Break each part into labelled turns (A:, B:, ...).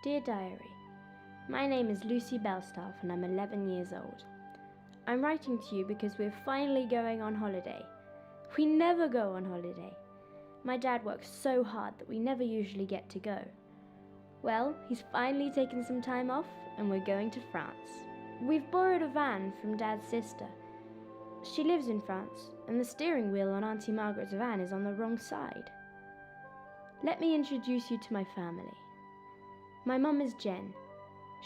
A: Dear Diary, my name is Lucy Belstaff and I'm 11 years old. I'm writing to you because we're finally going on holiday. We never go on holiday. My dad works so hard that we never usually get to go. Well, he's finally taken some time off and we're going to France. We've borrowed a van from Dad's sister. She lives in France and the steering wheel on Auntie Margaret's van is on the wrong side. Let me introduce you to my family. My mum is Jen.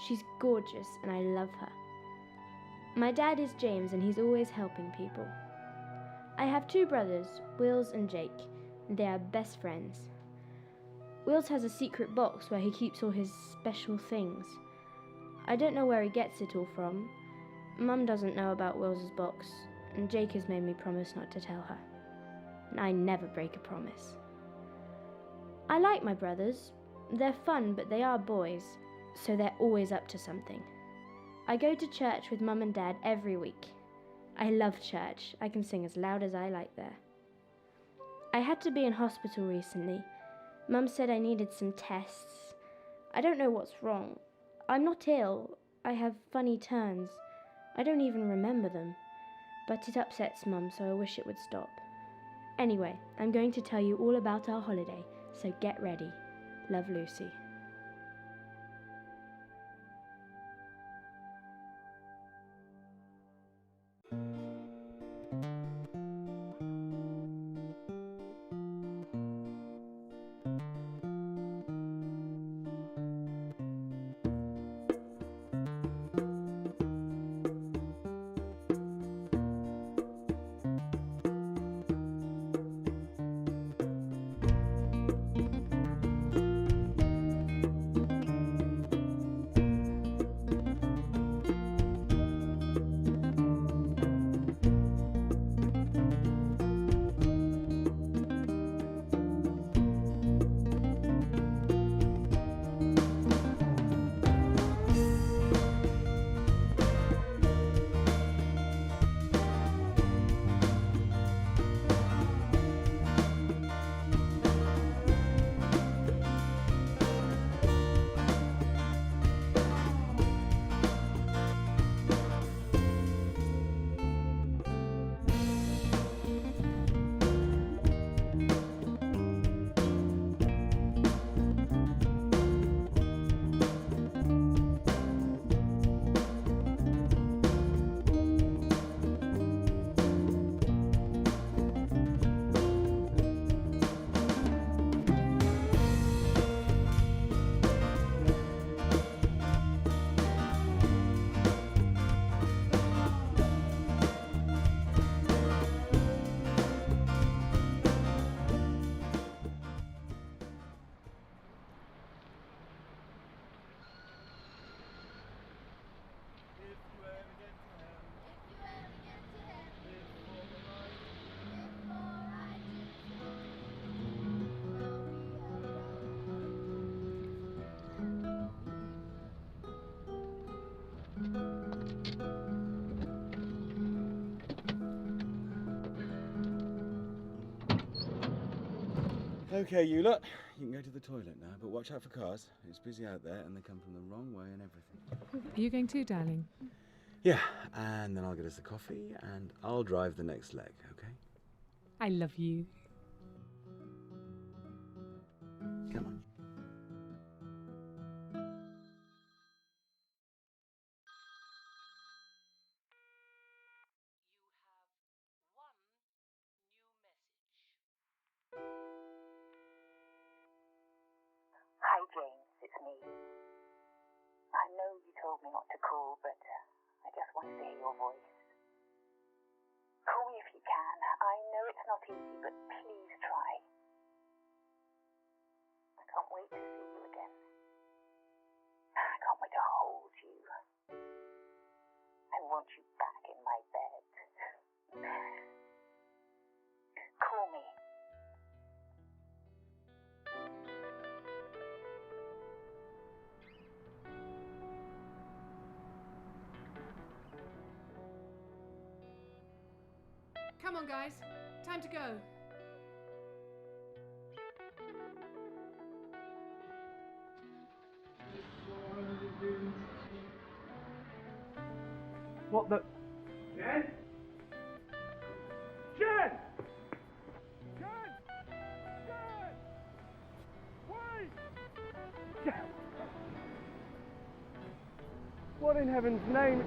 A: She's gorgeous and I love her. My dad is James and he's always helping people. I have two brothers, Wills and Jake, and they are best friends. Wills has a secret box where he keeps all his special things. I don't know where he gets it all from. Mum doesn't know about Wills's box, and Jake has made me promise not to tell her. And I never break a promise. I like my brothers. They're fun, but they are boys, so they're always up to something. I go to church with Mum and Dad every week. I love church. I can sing as loud as I like there. I had to be in hospital recently. Mum said I needed some tests. I don't know what's wrong. I'm not ill. I have funny turns. I don't even remember them. But it upsets Mum, so I wish it would stop. Anyway, I'm going to tell you all about our holiday, so get ready. Love, Lucy.
B: Okay, you lot, you can go to the toilet now, but watch out for cars. It's busy out there and they come from the wrong way and everything.
C: Are you going too, darling?
B: Yeah, and then I'll get us a coffee and I'll drive the next leg, okay?
C: I love you.
B: Come on.
D: You have one new message.
E: Hi James, it's me. I know you told me not to call, but I just wanted to hear your voice. Call me if you can. I know it's not easy, but please try. I can't wait to see you again. I can't wait to hold you. I want you back in my bed. Call me.
C: Come on, guys. Time to go.
F: What the... Jen? Jen! Jen! Jen! Wait! Jen! What in heaven's name...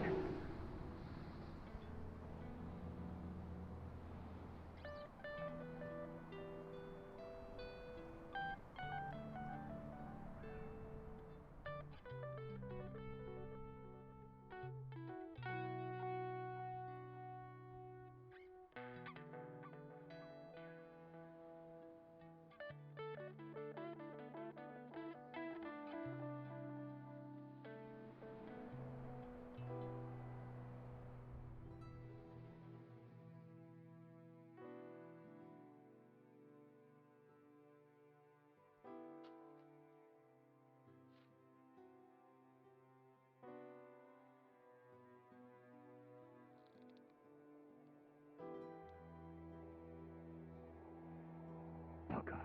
F: Oh, God.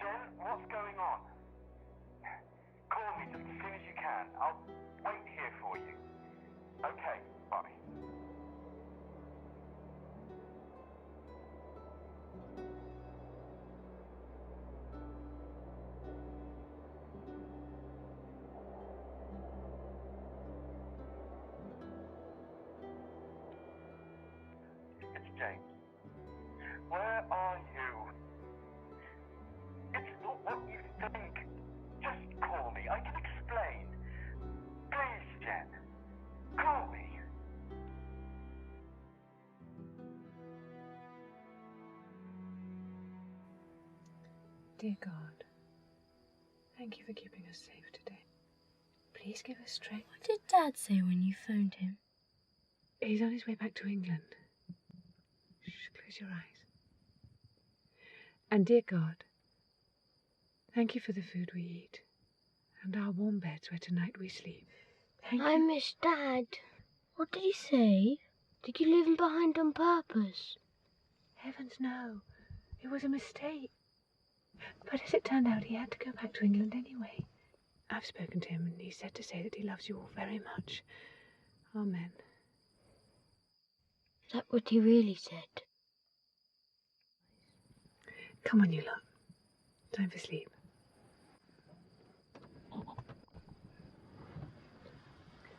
G: Jen, what's going on? Call me just as soon as you can. I'll wait here for you. Okay, bye. It's James. Where are you? It's not what you think. Just call me. I can explain. Please, Jen. Call me.
C: Dear God, thank you for keeping us safe today. Please give us strength.
A: What did Dad say when you phoned him?
C: He's on his way back to England. Shh, close your eyes. And dear God, thank you for the food we eat and our warm beds where tonight we sleep. Thank
A: I
C: you.
A: miss Dad. What did he say? Did you leave him behind on purpose?
C: Heavens, no. It was a mistake. But as it turned out, he had to go back to England anyway. I've spoken to him and he said to say that he loves you all very much. Amen.
A: Is that what he really said?
C: Come on, you lot. Time for sleep.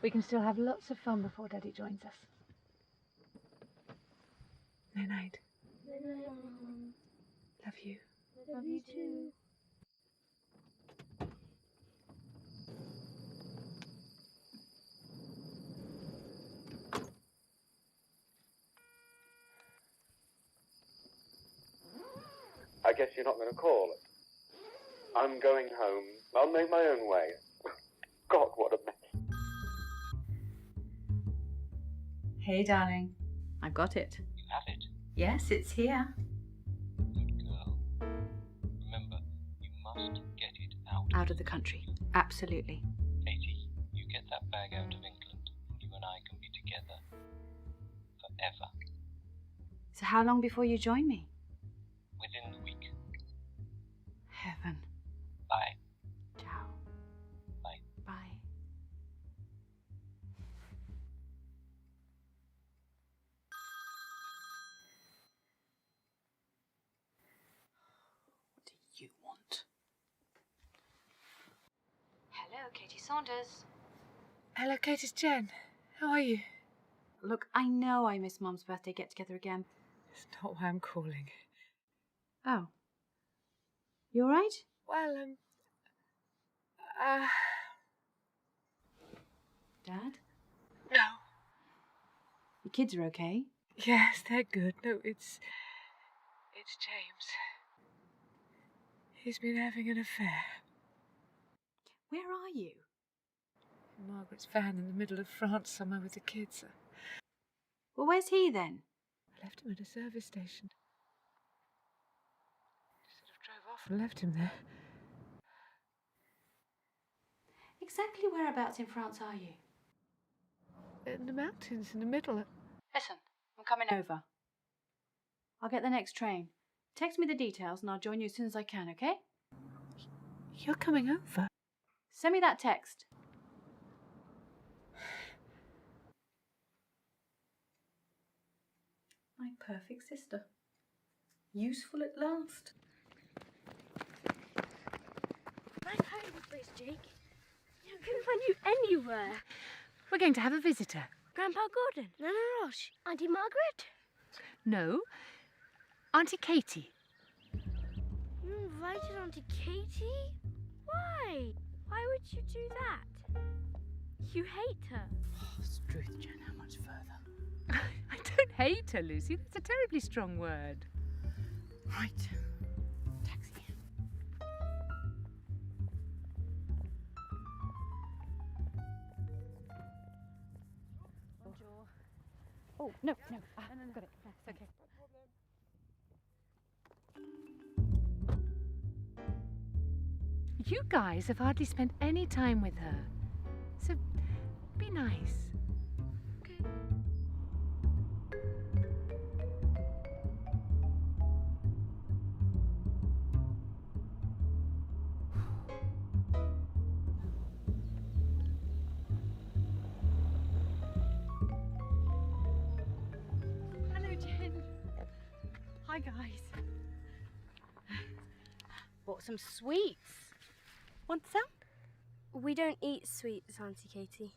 C: We can still have lots of fun before Daddy joins us. Night night. Love you.
A: Love you too.
G: I guess you're not going to call. I'm going home. I'll make my own way. God, what a mess.
H: Hey, darling. I've got it.
D: You have it.
H: Yes, it's here.
D: Good girl. Remember, you must get it out.
H: Out of the country. Absolutely.
D: Katie, you get that bag out of England, and you and I can be together forever.
H: So how long before you join me?
D: Within the week.
H: Heaven.
D: Bye.
H: Ciao.
D: Bye.
H: Bye. What do you want? Hello, Katie Saunders.
C: Hello, Kate, it's Jen. How are you?
H: Look, I know I missed Mum's birthday get-together again.
C: It's not why I'm calling.
H: Oh. You all right?
C: Well,
H: Dad?
C: no.
H: The kids are okay?
C: Yes, they're good. No, it's James. He's been having an affair.
H: Where are you?
C: In Margaret's van in the middle of France, somewhere with the kids.
H: Well, where's he then?
C: I left him at a service station. Sort of drove off and left him there.
H: Exactly whereabouts in France are you?
C: In the mountains, in the middle.
H: Listen, I'm coming over. I'll get the next train. Text me the details and I'll join you as soon as I can, okay?
C: You're coming over?
H: Send me that text. My perfect sister. Useful at last.
A: My hiding place, Jake. I couldn't find you anywhere.
C: We're going to have a visitor.
A: Grandpa Gordon, Nana Roche, Auntie Margaret.
C: No, Auntie Katie.
A: You invited Auntie Katie? Why? Why would you do that? You hate her.
C: Oh, Struth, Jen, how much further? I don't hate her, Lucy. That's a terribly strong word. Right. Taxi.
H: Oh, no. Got it. It's okay.
C: You guys have hardly spent any time with her. So, be nice.
H: Hello, Jen. Hi, guys. Bought some sweets. Want some?
A: We don't eat sweets, Auntie Katie.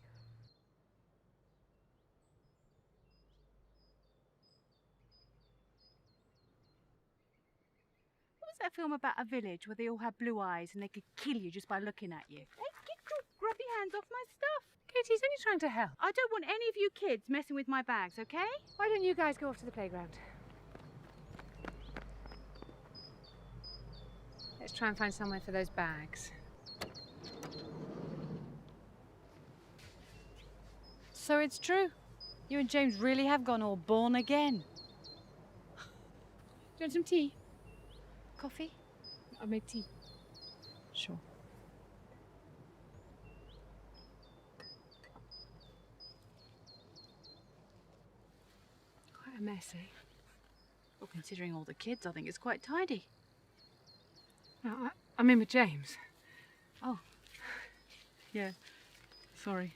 H: What was that film about a village where they all had blue eyes and they could kill you just by looking at you? Hey, get your grubby hands off my stuff.
C: Katie's only trying to help.
H: I don't want any of you kids messing with my bags, okay?
C: Why don't you guys go off to the playground? Let's try and find somewhere for those bags.
H: So it's true. You and James really have gone all born again.
C: Do you want some tea?
H: Coffee?
C: I made tea.
H: Sure.
C: Quite a mess, eh?
H: Well, considering all the kids, I think it's quite tidy.
C: No, I'm in with James.
H: Oh. Yeah. Sorry.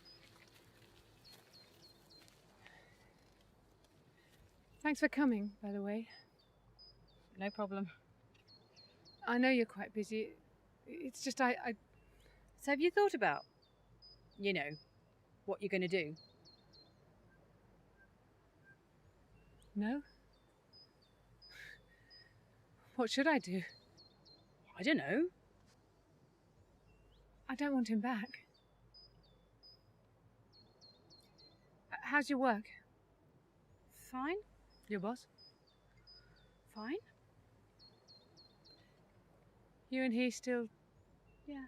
C: Thanks for coming, by the way.
H: No problem.
C: I know you're quite busy. It's just I...
H: So have you thought about, you know, what you're going to do?
C: No? What should I do?
H: I don't know.
C: I don't want him back. How's your work?
H: Fine.
C: Your boss?
H: Fine.
C: You and he still...
H: Yeah.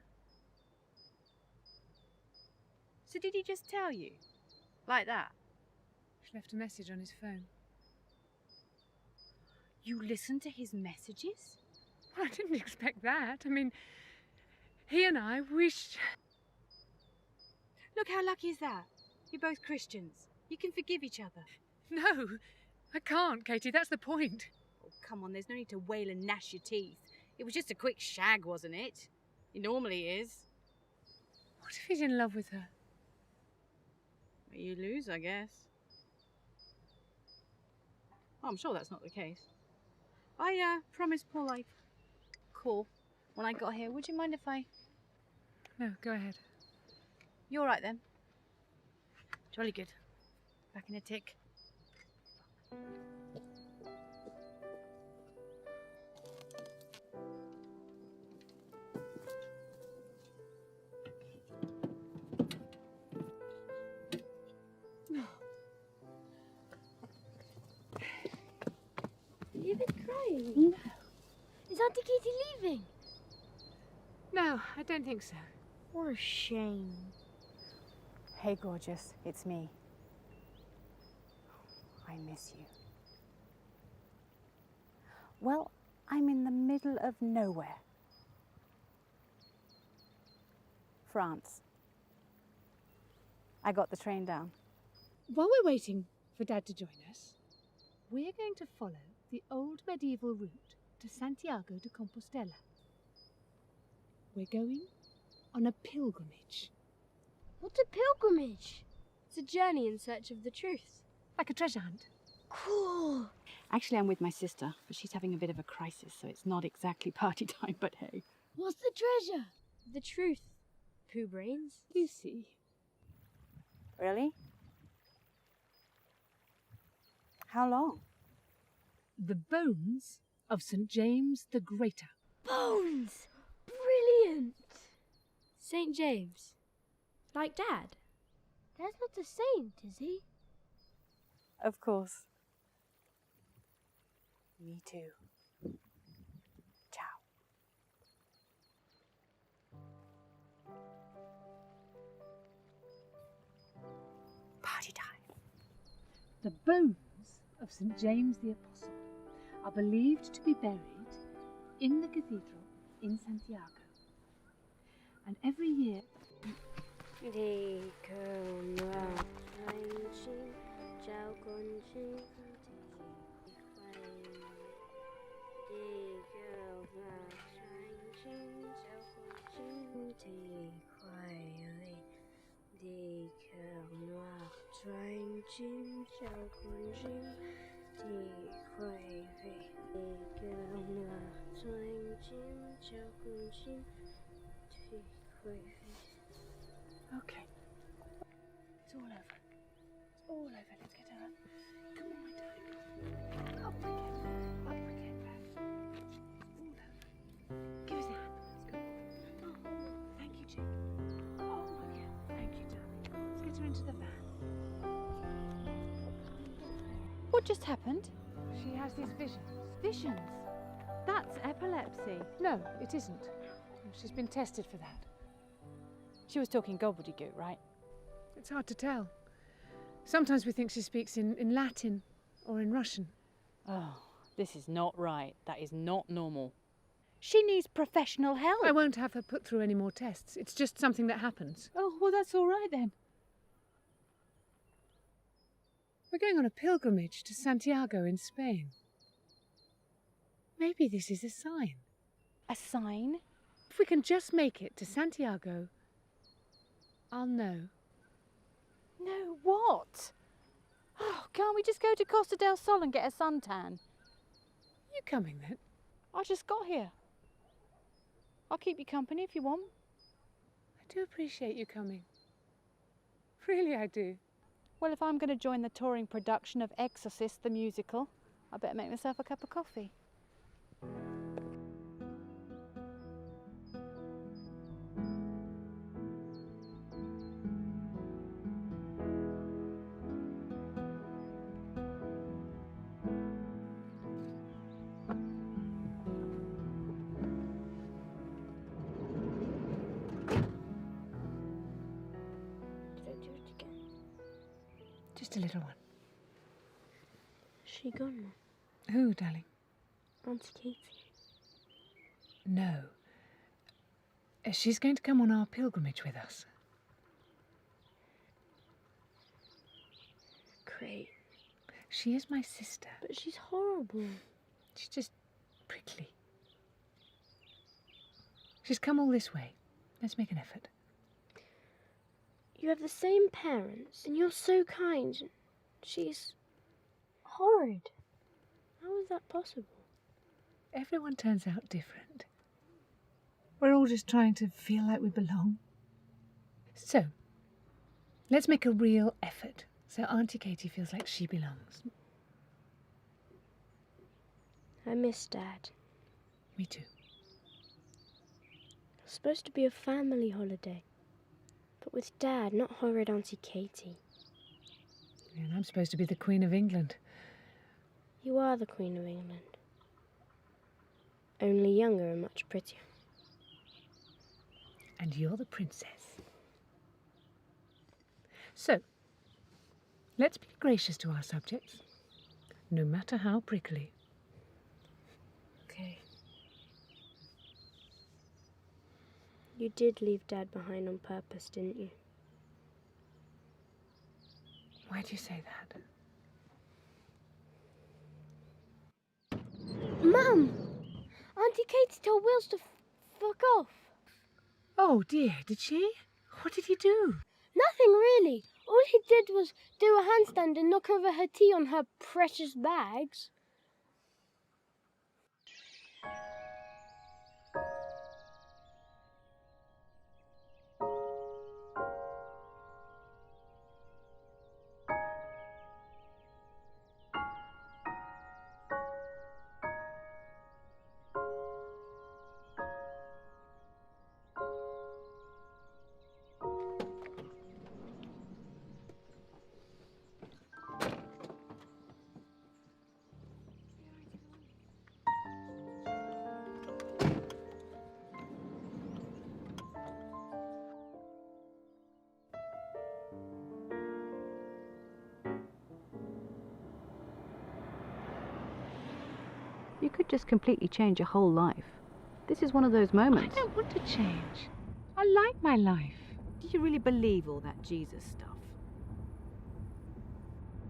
H: So did he just tell you? Like that?
C: He left a message on his phone.
H: You listened to his messages?
C: Well, I didn't expect that. I mean, he and I wished...
H: Look, how lucky is that? You're both Christians. You can forgive each other.
C: No, I can't, Katie. That's the point.
H: Oh, come on, there's no need to wail and gnash your teeth. It was just a quick shag, wasn't it? It normally is.
C: What if he's in love with her?
H: Well, you lose, I guess. Oh, I'm sure that's not the case. I promised Paul I'd call when I got here. Would you mind if I...
C: No, go ahead.
H: You're right then. Jolly good. Back in a tick.
A: You've been crying? No. Is Auntie Katie leaving?
C: No, I don't think so.
A: What a shame.
I: Hey, gorgeous, it's me. I miss you. Well, I'm in the middle of nowhere. France. I got the train down.
C: While we're waiting for Dad to join us, we're going to follow the old medieval route to Santiago de Compostela. We're going on a pilgrimage.
A: What's a pilgrimage? It's a journey in search of the truth.
C: Like a treasure hunt.
A: Cool.
H: Actually, I'm with my sister, but she's having a bit of a crisis, so it's not exactly party time, but hey.
A: What's the treasure? The truth. Pooh brains.
C: Lucy.
I: Really? How long?
C: The bones of St. James the Greater.
A: Bones! Brilliant! St. James. Like Dad? Dad's not a saint, is he?
I: Of course. Me too. Ciao. Party time.
C: The bones of St. James the Apostle are believed to be buried in the cathedral in Santiago. And every year, okay. It's all over. It's all over. Let's get her up. Come on, my darling. Up again, back. All over. Give us a hand. Let's go. Oh, thank you, Jake. Oh, yeah. Thank you, darling. Let's get her into the van.
H: What just happened?
C: She has these visions.
H: Visions. That's epilepsy.
C: No, it isn't. She's been tested for that.
H: She was talking gobbledygook, right?
C: It's hard to tell. Sometimes we think she speaks in Latin or in Russian.
H: Oh, this is not right. That is not normal. She needs professional help.
C: I won't have her put through any more tests. It's just something that happens.
H: Oh, well, that's all right then.
C: We're going on a pilgrimage to Santiago in Spain. Maybe this is a sign.
H: A sign?
C: If we can just make it to Santiago, I'll know.
H: No, what? Oh, can't we just go to Costa del Sol and get a suntan?
C: You coming then?
H: I just got here. I'll keep you company if you want.
C: I do appreciate you coming. Really, I do.
H: Well, if I'm going to join the touring production of Exorcist the musical, I better make myself a cup of coffee.
C: Just a little one.
A: She gone, Mum?
C: Who, darling?
A: Auntie Katie.
C: No. She's going to come on our pilgrimage with us.
A: Great.
C: She is my sister.
A: But she's horrible.
C: She's just prickly. She's come all this way. Let's make an effort.
A: You have the same parents, and you're so kind. She's horrid. How is that possible?
C: Everyone turns out different. We're all just trying to feel like we belong. So, let's make a real effort so Auntie Katie feels like she belongs.
A: I miss Dad.
C: Me too.
A: It's supposed to be a family holiday. But with Dad, not horrid Auntie Katie.
C: And I'm supposed to be the Queen of England.
A: You are the Queen of England. Only younger and much prettier.
C: And you're the princess. So, let's be gracious to our subjects, no matter how prickly.
A: Okay. You did leave Dad behind on purpose, didn't you?
C: Why do you say that?
A: Mum! Auntie Katie told Wills to fuck off.
C: Oh dear, did she? What did he do?
A: Nothing really. All he did was do a handstand and knock over her tea on her precious bags.
J: You could just completely change your whole life. This is one of those moments.
C: I don't want to change. I like my life.
H: Do you really believe all that Jesus stuff?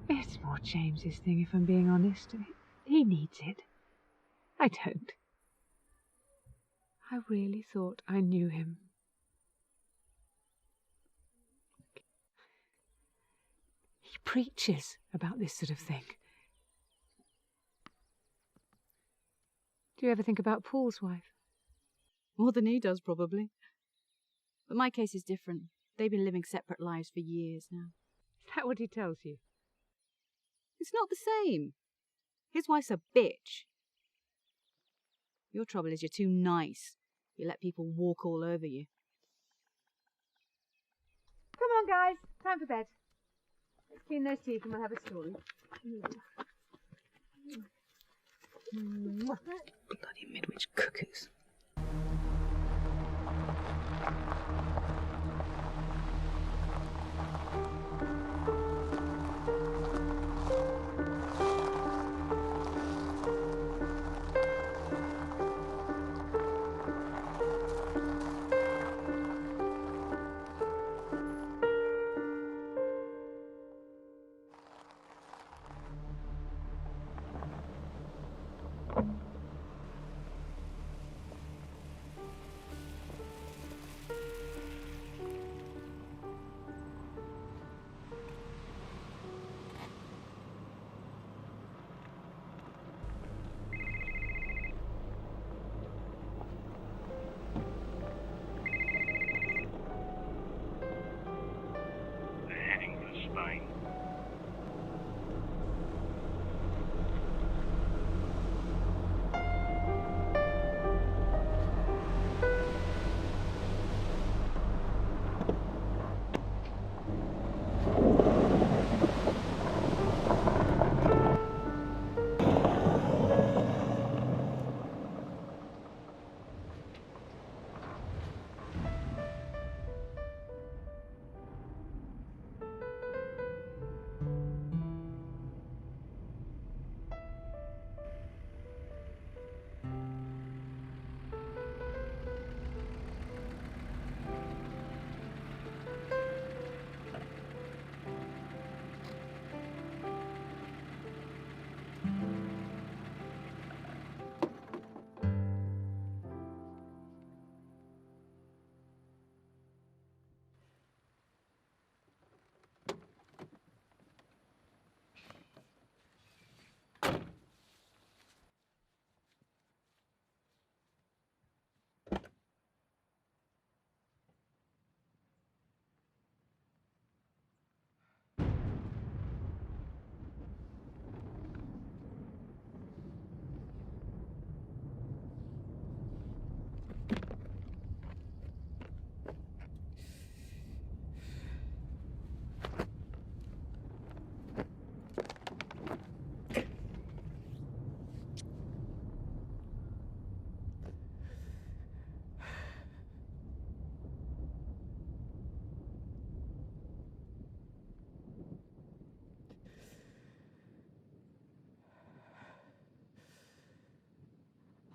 C: It's more James's thing, if I'm being honest. He needs it. I don't. I really thought I knew him. He preaches about this sort of thing. Do you ever think about Paul's wife?
H: More than he does, probably. But my case is different. They've been living separate lives for years now.
C: Is that what he tells you?
H: It's not the same. His wife's a bitch. Your trouble is you're too nice. You let people walk all over you.
C: Come on, guys. Time for bed. Let's clean those teeth and we'll have a story.
H: Bloody Midwich cuckoos.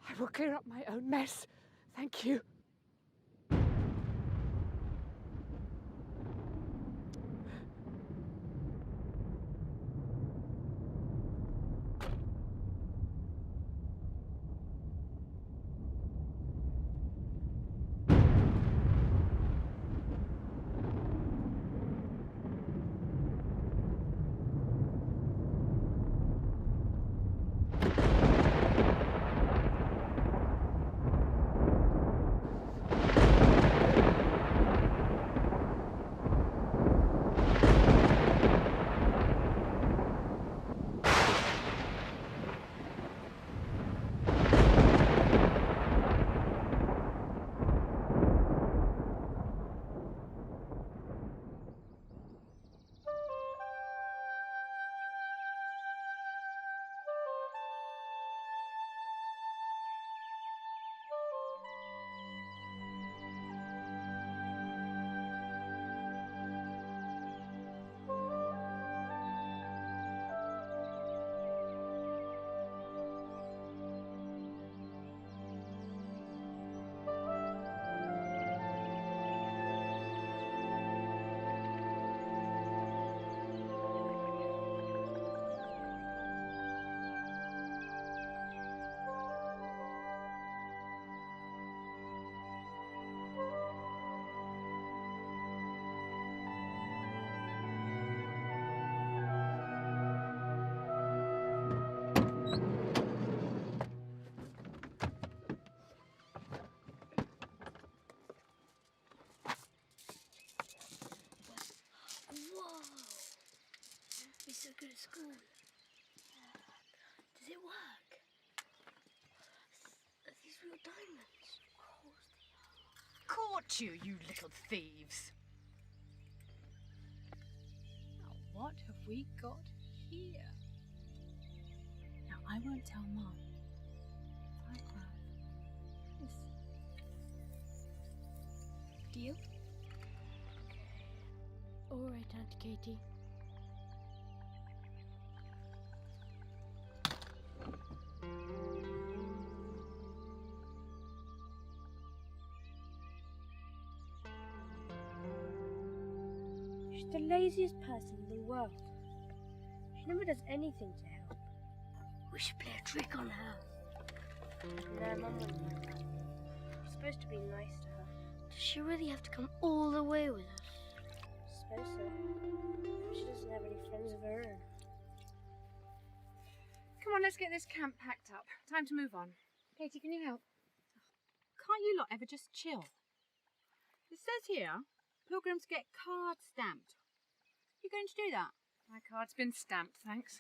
C: I will clear up my own mess. Thank you.
K: diamonds.
H: Caught you, you little thieves. Now, what have we got here? Now, I won't tell Mum. If I have this.
A: Deal? All right, Aunt Katie. She's the laziest person in the world. She never does anything to help. We should play a trick on her. No, Mum wouldn't like that. We're supposed to be nice to her. Does she really have to come all the way with us? I suppose so. She doesn't have any friends of her own.
C: Come on, let's get this camp packed up. Time to move on. Katie, can you help?
H: Can't you lot ever just chill? It says here, pilgrims get card stamped. You going to do that?
C: My card's been stamped, thanks.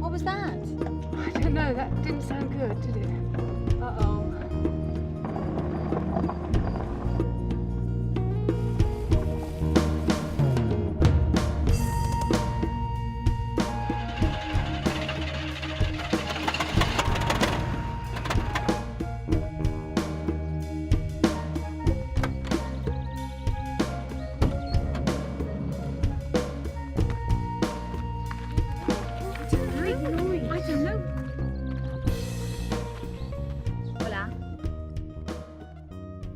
H: What was that?
C: I don't know, that didn't sound good, did it?
H: Uh-oh.
C: I don't know.
H: Hola.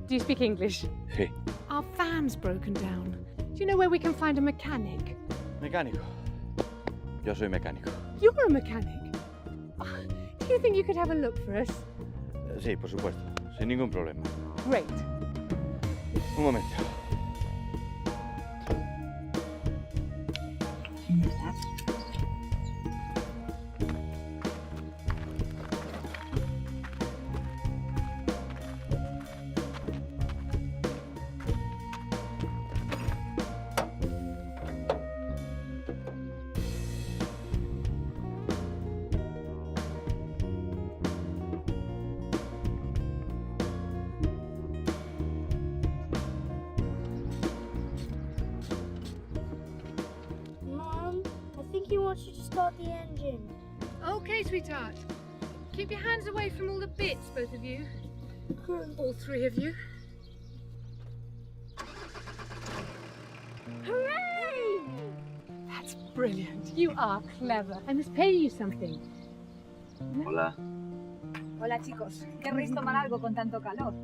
C: Do you speak English?
B: Sí.
C: Our van's broken down. Do you know where we can find a mechanic?
B: Mecánico. Yo soy mecánico.
C: You're a mechanic. Do you think you could have a look for us?
B: Sí, por supuesto. Sin ningún problema.
C: Great.
B: Un momento.
A: Mum, I think he wants you to start the engine.
C: Okay, sweetheart. Keep your hands away from all the bits, both of you. All three of you.
A: Hooray!
C: That's brilliant. You are clever. I must pay you something.
B: Hola.
H: Hola, chicos. ¿Querréis tomar algo con tanto calor?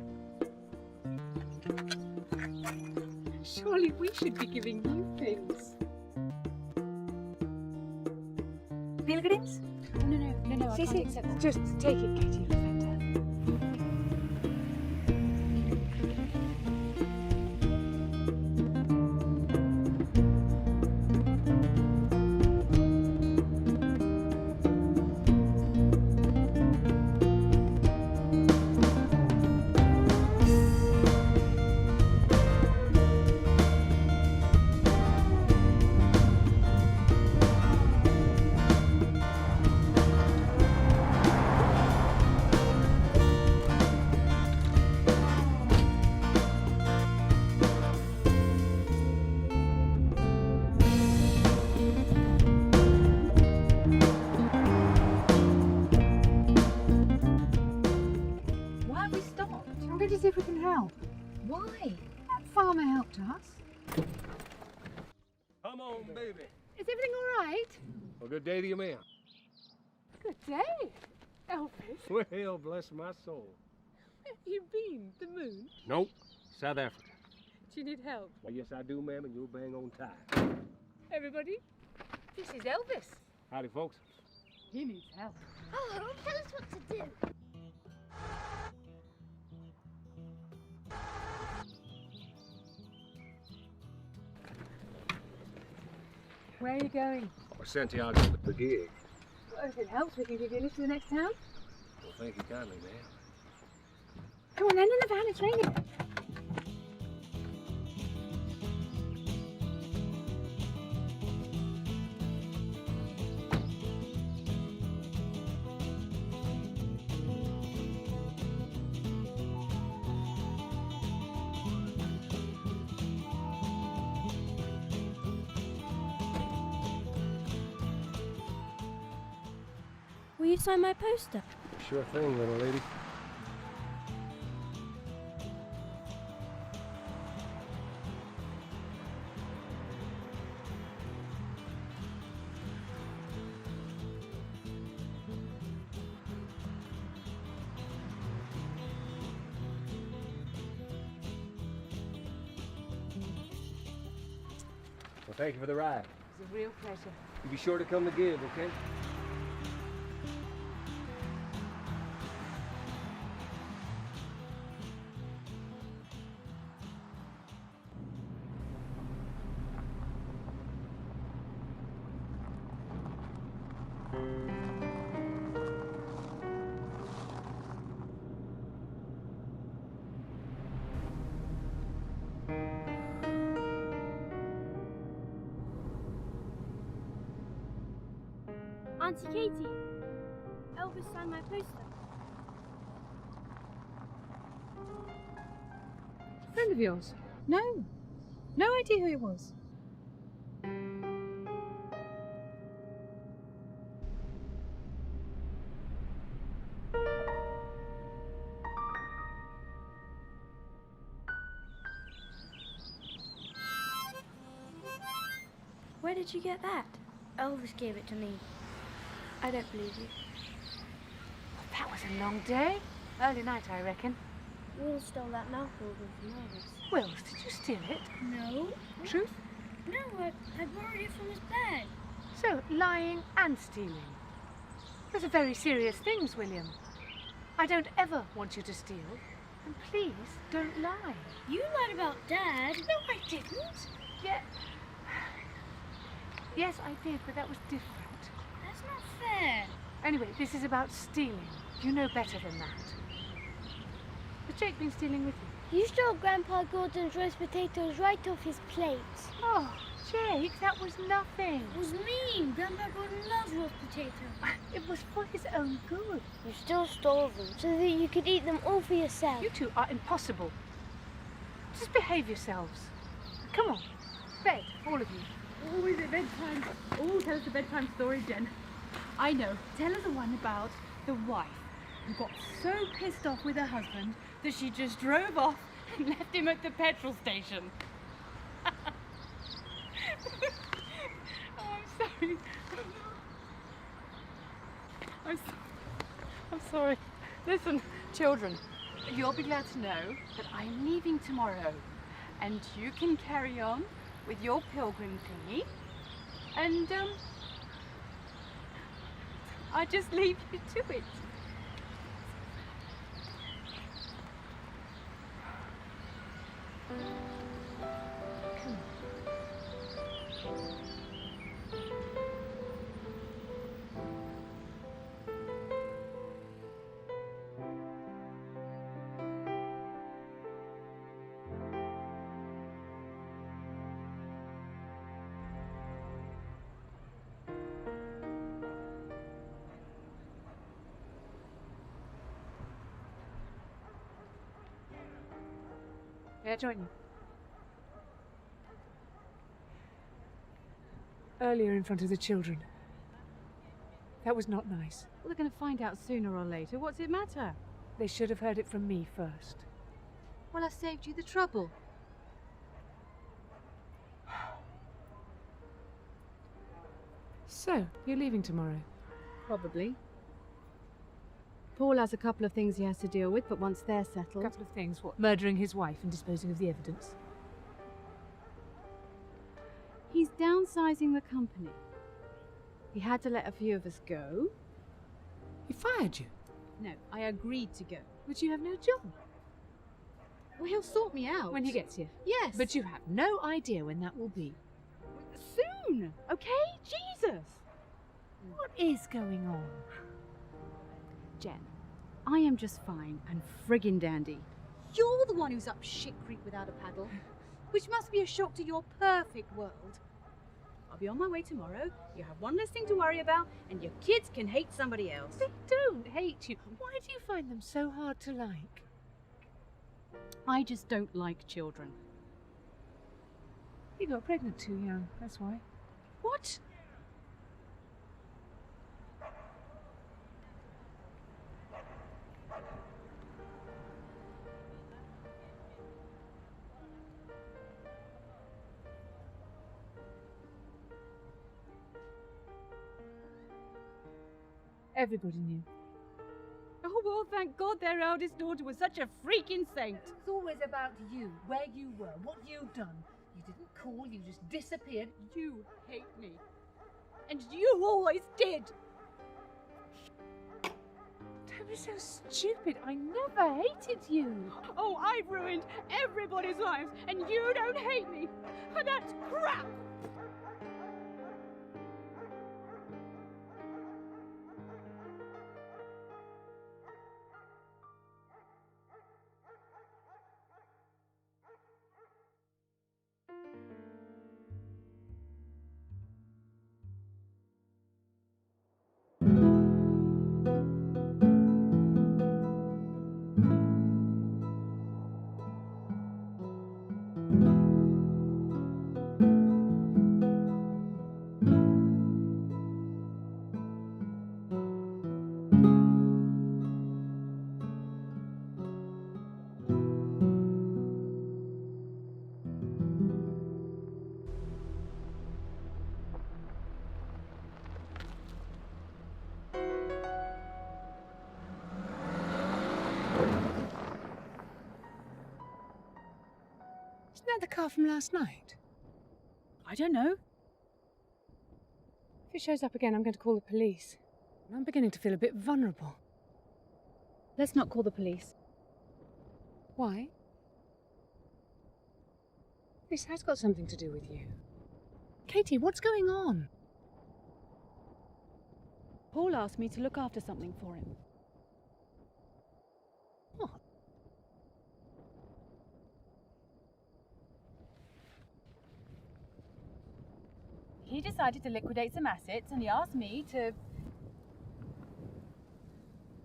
C: Surely we should be giving you things.
H: Pilgrims? No, I
C: See,
H: can't accept that.
C: just take it, Katie. Lavender.
H: Why have we stopped?
C: I'm going to see if we can help.
H: Why?
C: That farmer helped us.
F: Come on, baby.
C: Is everything all right?
F: Well, good day to you, ma'am.
C: Good day, Elvis.
F: Well, bless my soul.
C: Where have you been? The moon?
F: Nope, South Africa.
C: Do you need help?
F: Well, yes, I do, ma'am, and you'll bang on time.
C: Everybody, this is Elvis.
F: Howdy, folks.
C: He needs help.
K: Hello, tell us what to do.
C: Where are you going?
F: Or Santiago with the gig.
C: Well, if it helps, we can give you a lift to the next town.
F: Well, thank you kindly, ma'am.
C: Come on then, in the van, it's raining.
A: Will you sign my poster?
F: Sure thing, little lady. Well, thank you for the ride.
C: It's a real pleasure.
F: You be sure to come to give, okay?
A: Auntie Katie, Elvis signed my poster.
C: Friend of yours? No. No idea who he was.
A: Where did you get that? Elvis gave it to me. I don't believe you.
C: That was a long day. Early night, I reckon.
A: Will stole that mouth organ from Elvis.
C: Wills, did you steal it?
A: No.
C: Truth?
A: No, I borrowed it from his bag.
C: So, lying and stealing. Those are very serious things, William. I don't ever want you to steal. And please, don't lie.
A: You lied about Dad.
C: No, I didn't. Yeah. Yes, I did, but that was different.
A: That's not fair.
C: Anyway, this is about stealing. You know better than that. Has Jake been stealing with you?
A: You stole Grandpa Gordon's roast potatoes right off his plate.
C: Oh, Jake, that was nothing.
A: It was mean. Grandpa Gordon loves roast potatoes.
C: It was for his own good.
A: You still stole them so that you could eat them all for yourself.
C: You two are impossible. Just behave yourselves. Come on. Bed, all of you.
K: Oh, is it bedtime? Oh, tell us a bedtime story, Jen. I know. Tell us the one about the wife who got so pissed off with her husband that she just drove off and left him at the petrol station. Oh, I'm sorry. I'm sorry. Listen, children, you'll be glad to know that I'm leaving tomorrow, and you can carry on with your pilgrim thingy, and I just leave you to it.
C: May I join you? Earlier in front of the children. That was not nice.
H: Well, they're going to find out sooner or later. What's it matter?
C: They should have heard it from me first.
H: Well, I saved you the trouble.
C: So, you're leaving tomorrow?
H: Probably. Paul has a couple of things he has to deal with, but once they're settled...
C: A couple of things, what? Murdering his wife and disposing of the evidence.
H: He's downsizing the company. He had to let a few of us go.
C: He fired you?
H: No, I agreed to go.
C: But you have no job.
H: Well, he'll sort me out.
C: When he gets here?
H: Yes.
C: But you have no idea when that will be.
H: Soon! phone, okay? Jesus!
C: What is going on?
H: Jen, I am just fine and friggin' dandy. You're the one who's up shit creek without a paddle, which must be a shock to your perfect world. I'll be on my way tomorrow. You have one less thing to worry about, and your kids can hate somebody else.
C: They don't hate you. Why do you find them so hard to like?
H: I just don't like children.
C: You got pregnant too young, that's why.
H: What?
C: Everybody knew.
H: Oh, well, thank God their eldest daughter was such a freaking saint.
C: It's always about you, where you were, what you've done. You didn't call, you just disappeared.
H: You hate me. And you always did.
C: Don't be so stupid. I never hated you.
H: Oh, I've ruined everybody's lives, and you don't hate me. And that's crap.
C: Isn't that the car from last night?
H: I don't know.
C: If it shows up again, I'm going to call the police. And I'm beginning to feel a bit vulnerable.
H: Let's not call the police.
C: Why? This has got something to do with you. Katie, what's going on?
H: Paul asked me to look after something for him.
C: What?
H: He decided to liquidate some assets, and he asked me to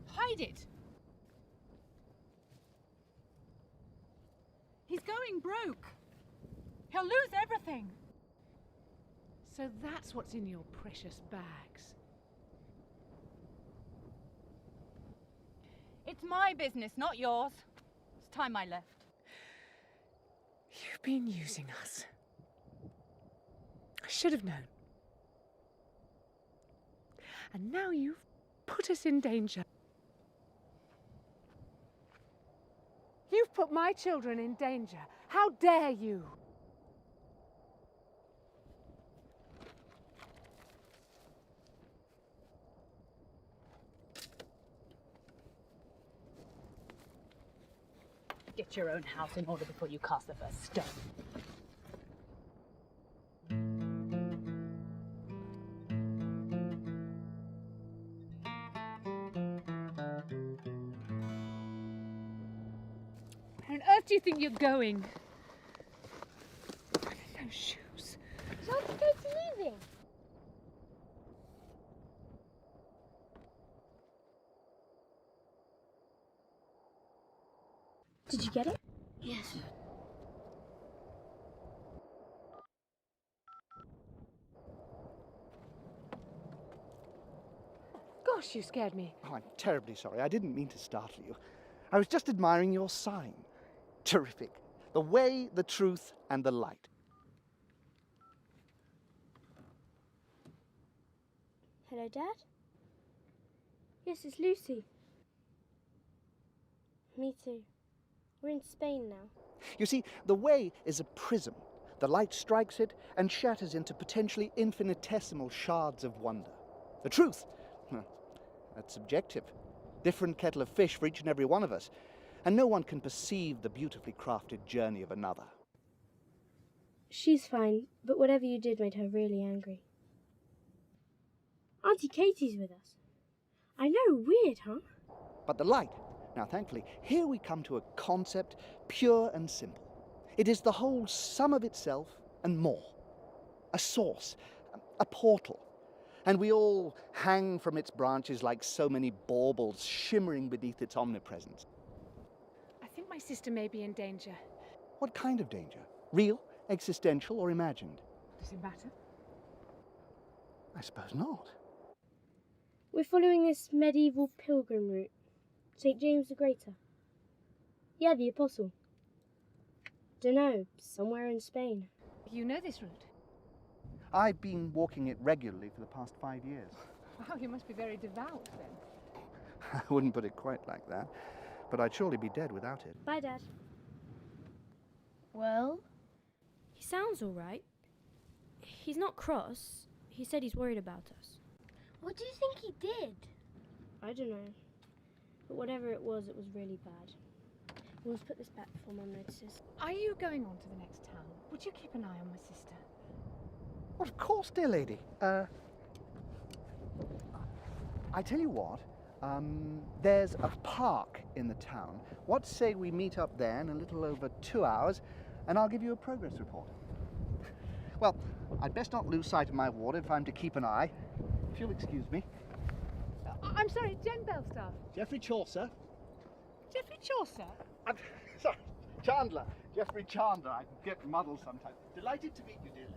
H: hide it. He's going broke. He'll lose everything.
C: So that's what's in your precious bags.
H: It's my business, not yours. It's time I left.
C: You've been using us. I should have known. And now you've put us in danger. You've put my children in danger. How dare you?
H: Get your own house in order before you cast the first stone.
C: Where on earth do you think you're going? No shoes.
A: Why's Katie leaving? Did you get it? Yes.
C: Gosh, you scared me.
L: Oh, I'm terribly sorry. I didn't mean to startle you. I was just admiring your sign. Terrific. The way, the truth, and the light.
A: Hello, Dad? Yes, it's Lucy. Me too. We're in Spain now.
L: You see, the way is a prism. The light strikes it and shatters into potentially infinitesimal shards of wonder. The truth, that's subjective. Different kettle of fish for each and every one of us. And no one can perceive the beautifully crafted journey of another.
A: She's fine, but whatever you did made her really angry. Auntie Katie's with us. I know, weird, huh?
L: But the light. Now, thankfully, here we come to a concept pure and simple. It is the whole sum of itself and more. A source, a portal. And we all hang from its branches like so many baubles shimmering beneath its omnipresence.
C: I think my sister may be in danger.
L: What kind of danger? Real, existential, or imagined?
C: Does it matter?
L: I suppose not.
A: We're following this medieval pilgrim route. St. James the Greater. Yeah, the Apostle. Dunno, somewhere in Spain.
C: You know this route?
L: I've been walking it regularly for the past 5 years.
C: Wow, you must be very devout then.
L: I wouldn't put it quite like that, but I'd surely be dead without it.
A: Bye, Dad.
K: Well?
A: He sounds all right. He's not cross. He said he's worried about us.
M: What do you think he did?
A: I don't know. But whatever it was really bad. We'll just put this back before Mum notices.
C: Are you going on to the next town? Would you keep an eye on my sister?
L: Well, of course, dear lady. I tell you what, there's a park in the town. What say we meet up there in a little over 2 hours, and I'll give you a progress report. Well, I'd best not lose sight of my ward if I'm to keep an eye. If you'll excuse me.
C: I'm sorry, Jen Belstaff.
L: Geoffrey Chaucer.
C: Geoffrey Chaucer?
L: I'm sorry, Chandler. Geoffrey Chandler. I get muddled sometimes. Delighted to meet you, dear lady.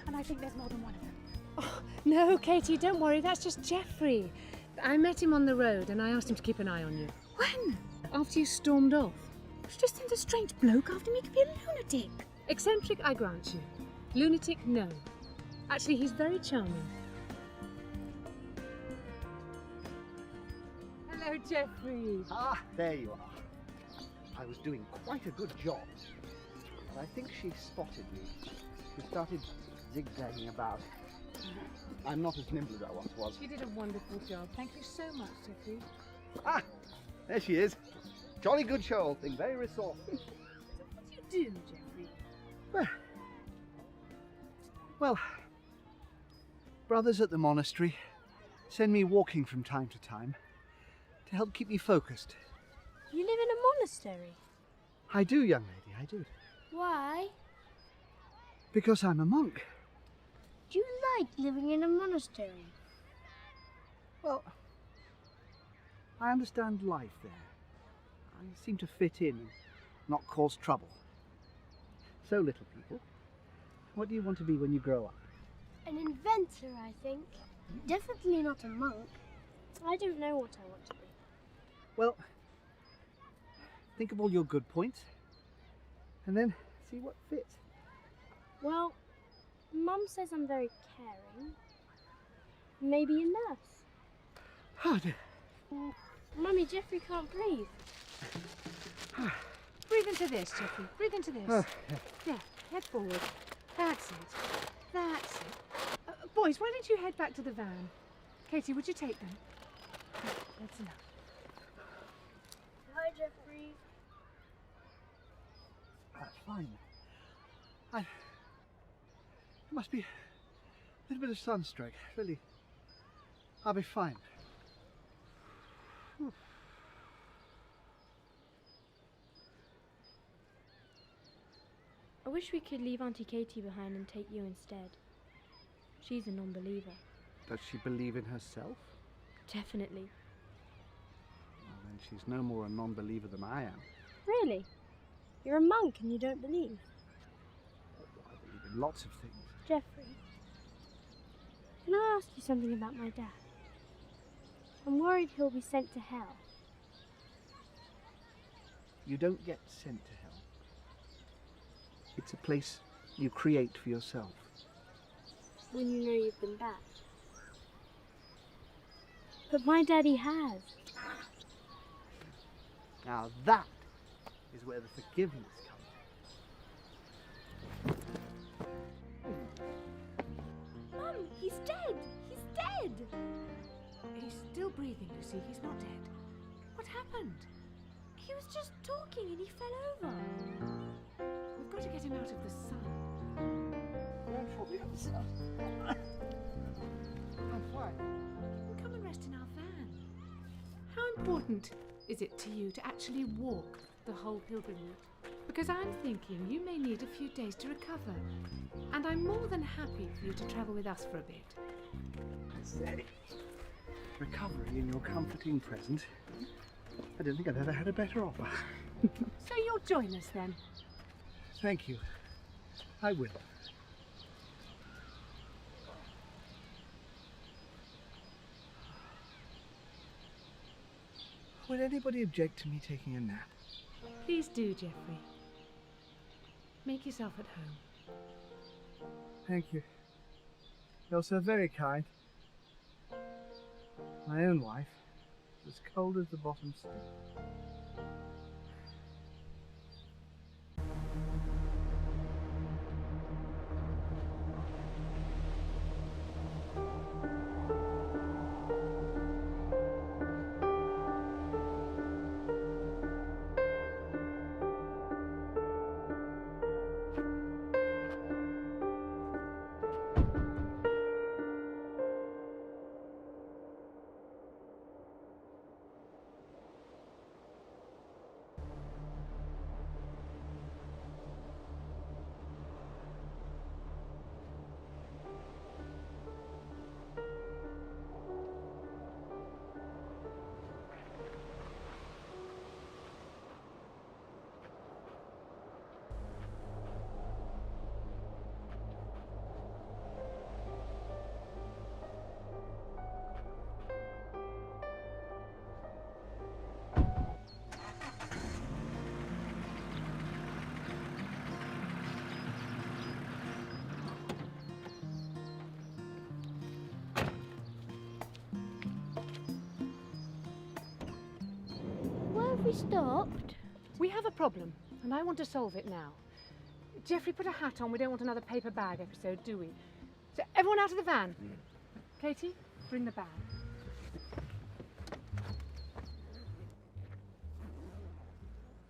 C: And I think there's more than one of them. Oh, no, Katie, don't worry. That's just Geoffrey. I met him on the road and I asked him to keep an eye on you. When? After you stormed off. It's just sent a strange bloke after me. Could be a lunatic. Eccentric, I grant you. Lunatic, no. Actually, he's very charming. Hello, Geoffrey.
L: Ah, there you are. I was doing quite a good job. But I think she spotted me. She started zigzagging about. I'm not as nimble as I once was.
C: You did a wonderful job. Thank you so much, Geoffrey.
L: Ah, there she is. Jolly good show, old thing. Very resourceful.
C: What do you do, Geoffrey?
L: Well, brothers at the monastery send me walking from time to time to help keep me focused.
A: You live in a monastery?
L: I do, young lady, I do.
A: Why?
L: Because I'm a monk.
A: Do you like living in a monastery?
L: Well, I understand life there. I seem to fit in and not cause trouble. So, little people, what do you want to be when you grow up?
A: An inventor, I think. Definitely not a monk. I don't know what I want to be.
L: Well, think of all your good points and then see what fits.
A: Well, Mum says I'm very caring. Maybe a nurse.
L: Oh, dear.
A: Mummy, Geoffrey can't breathe.
C: Breathe into this, Geoffrey. Breathe into this. Yeah, head forward. That's it. That's it. Boys, why don't you head back to the van? Katie, would you take them? That's enough.
A: Hi, Geoffrey.
L: That's fine. It must be a little bit of sunstroke. Really, I'll be fine.
A: wish we could leave Auntie Katie behind and take you instead. She's a non-believer.
L: Does she believe in herself?
A: Definitely.
L: Well, then she's no more a non-believer than I am.
A: Really? You're a monk and you don't believe?
L: I believe in lots of things.
A: Jeffrey, can I ask you something about my dad? I'm worried he'll be sent to hell.
L: You don't get sent to hell. It's a place you create for yourself.
A: When you know you've been bad. But my daddy has.
L: Now that is where the forgiveness comes in.
A: Mum, he's dead! He's dead!
C: He's still breathing, Lucy. He's not dead. What happened?
A: He was just talking and he fell over.
C: We've got to get him out of the sun.
L: I'm fine.
C: Well, come and rest in our van. How important is it to you to actually walk the whole pilgrim route? Because I'm thinking you may need a few days to recover. And I'm more than happy for you to travel with us for a bit.
L: Say, recovery in your comforting presence. I don't think I've ever had a better offer.
C: So you'll join us then?
L: Thank you. I will. Would anybody object to me taking a nap?
C: Please do, Jeffrey. Make yourself at home.
L: Thank you. You're so very kind. My own wife, as cold as the bottom step.
A: We stopped.
C: We have a problem, and I want to solve it now. Jeffrey, put a hat on. We don't want another paper bag episode, do we? So, everyone out of the van. Katie, bring the bag.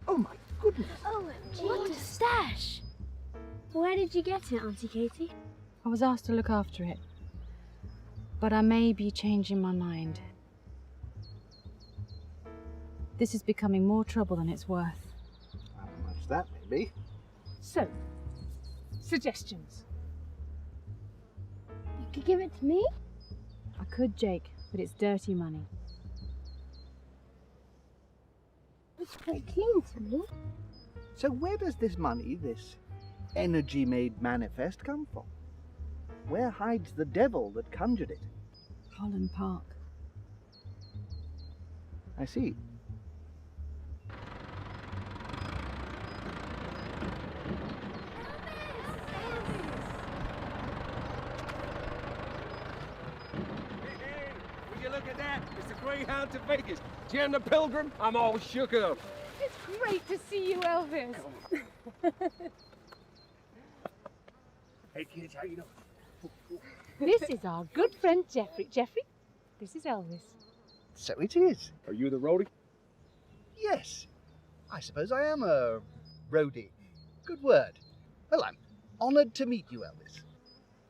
L: Oh my goodness!
A: OMG! What a stash! Where did you get it, Auntie Katie?
J: I was asked to look after it, but I may be changing my mind. This is becoming more trouble than it's worth.
L: How much that may be.
C: So, suggestions.
A: You could give it to me?
J: I could, Jake, but it's dirty money.
A: It's quite clean to me.
L: So where does this money, this energy-made manifest, come from? Where hides the devil that conjured it?
J: Holland Park.
L: I see.
F: Look at that. It's the Greyhound to Vegas. Jen the Pilgrim, I'm all shook up.
C: It's great to see you, Elvis.
F: Hey, kids, how you doing?
C: This is our good friend, Jeffrey. Jeffrey, this is Elvis.
L: So it is.
F: Are you the roadie?
L: Yes. I suppose I am a roadie. Good word. Well, I'm honoured to meet you, Elvis.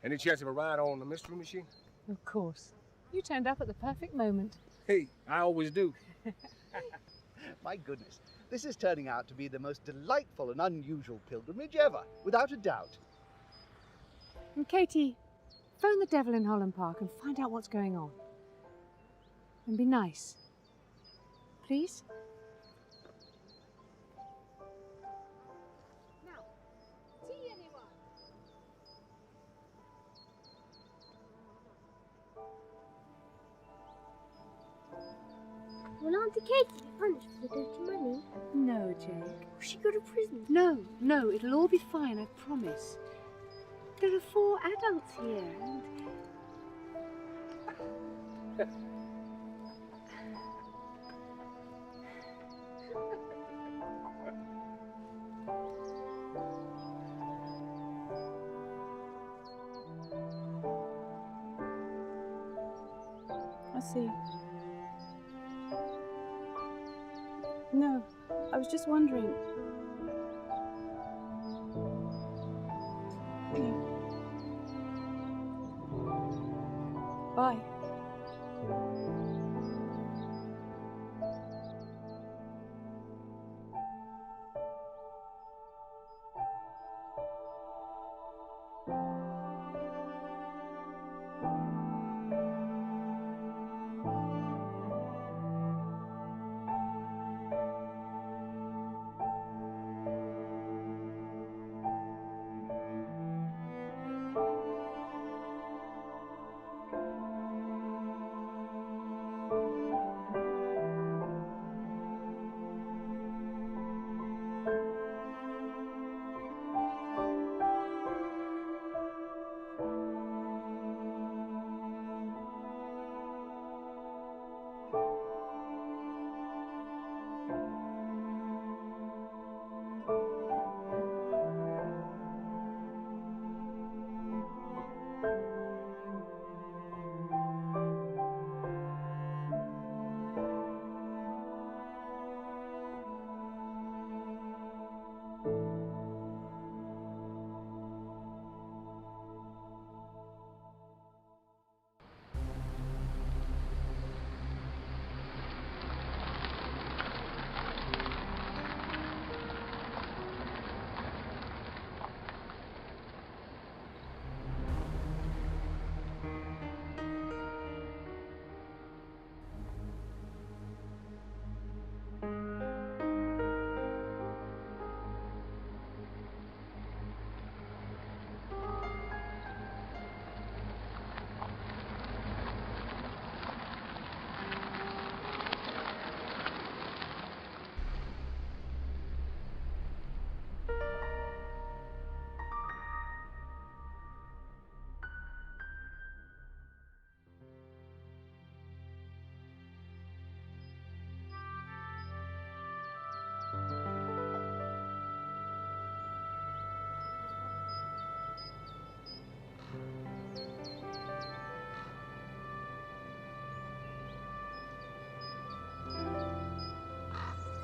F: Any chance of a ride on the Mystery Machine?
C: Of course. You turned up at the perfect moment.
F: Hey, I always do.
L: My goodness. This is turning out to be the most delightful and unusual pilgrimage ever, without a doubt.
C: And Katie, phone the devil in Holland Park and find out what's going on. And be nice. Please? Now, tea anyone?
M: Will Auntie Katie be punished for the dirty money?
C: No, Jake.
M: Will she go to prison?
C: No, it'll all be fine, I promise. There are 4 adults here, and... I see. No, I was just wondering. No. Bye.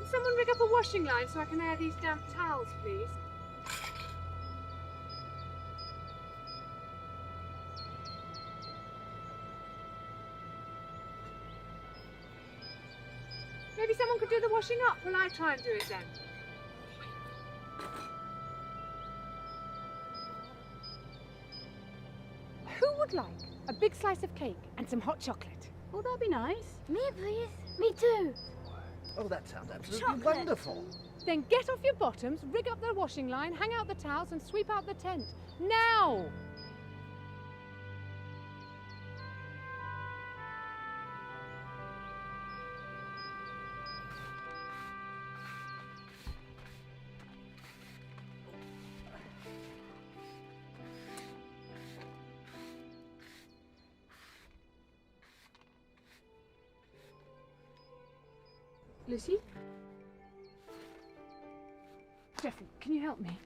C: Someone rig up a washing line so I can air these damp towels, please. Maybe someone could do the washing up while I try and do it then. Who would like a big slice of cake and some hot chocolate?
H: Oh, that'd be nice.
M: Me, please. Me too.
L: Oh, that sounds absolutely
M: Chocolate.
L: wonderful.
C: Then get off your bottoms, rig up the washing line, hang out the towels and sweep out the tent. Now! Lucy? Jeffrey, can you help me?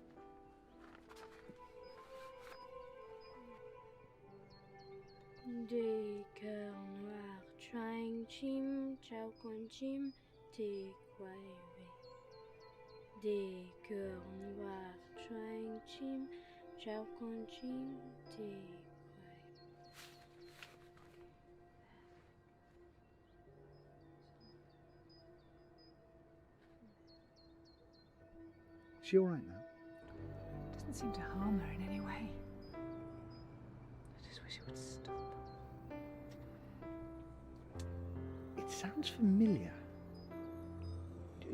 A: Des cœurs noirs trying chim, chao con chim, te quaive. Des cœurs noirs trying chim, chao con chim, te quaive.
L: she all right now?
C: Doesn't seem to harm her in any way. I just wish it would stop.
L: It sounds familiar.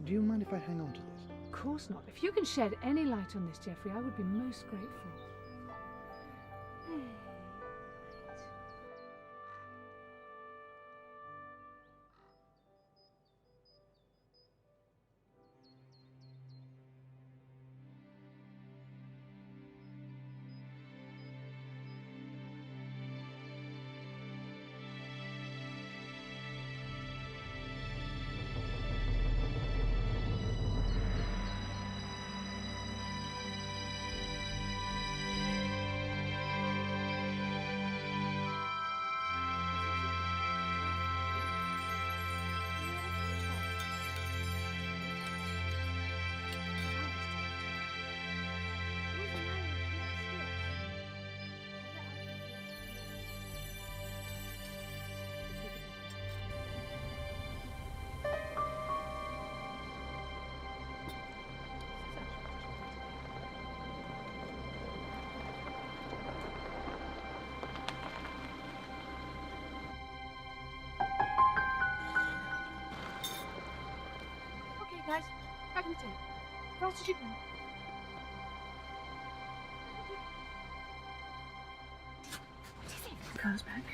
L: Do you mind if I hang on to this?
C: Of course not. If you can shed any light on this, Geoffrey, I would be most grateful. Guys, back in the tent. Fast as you can. What do you think? The car's back.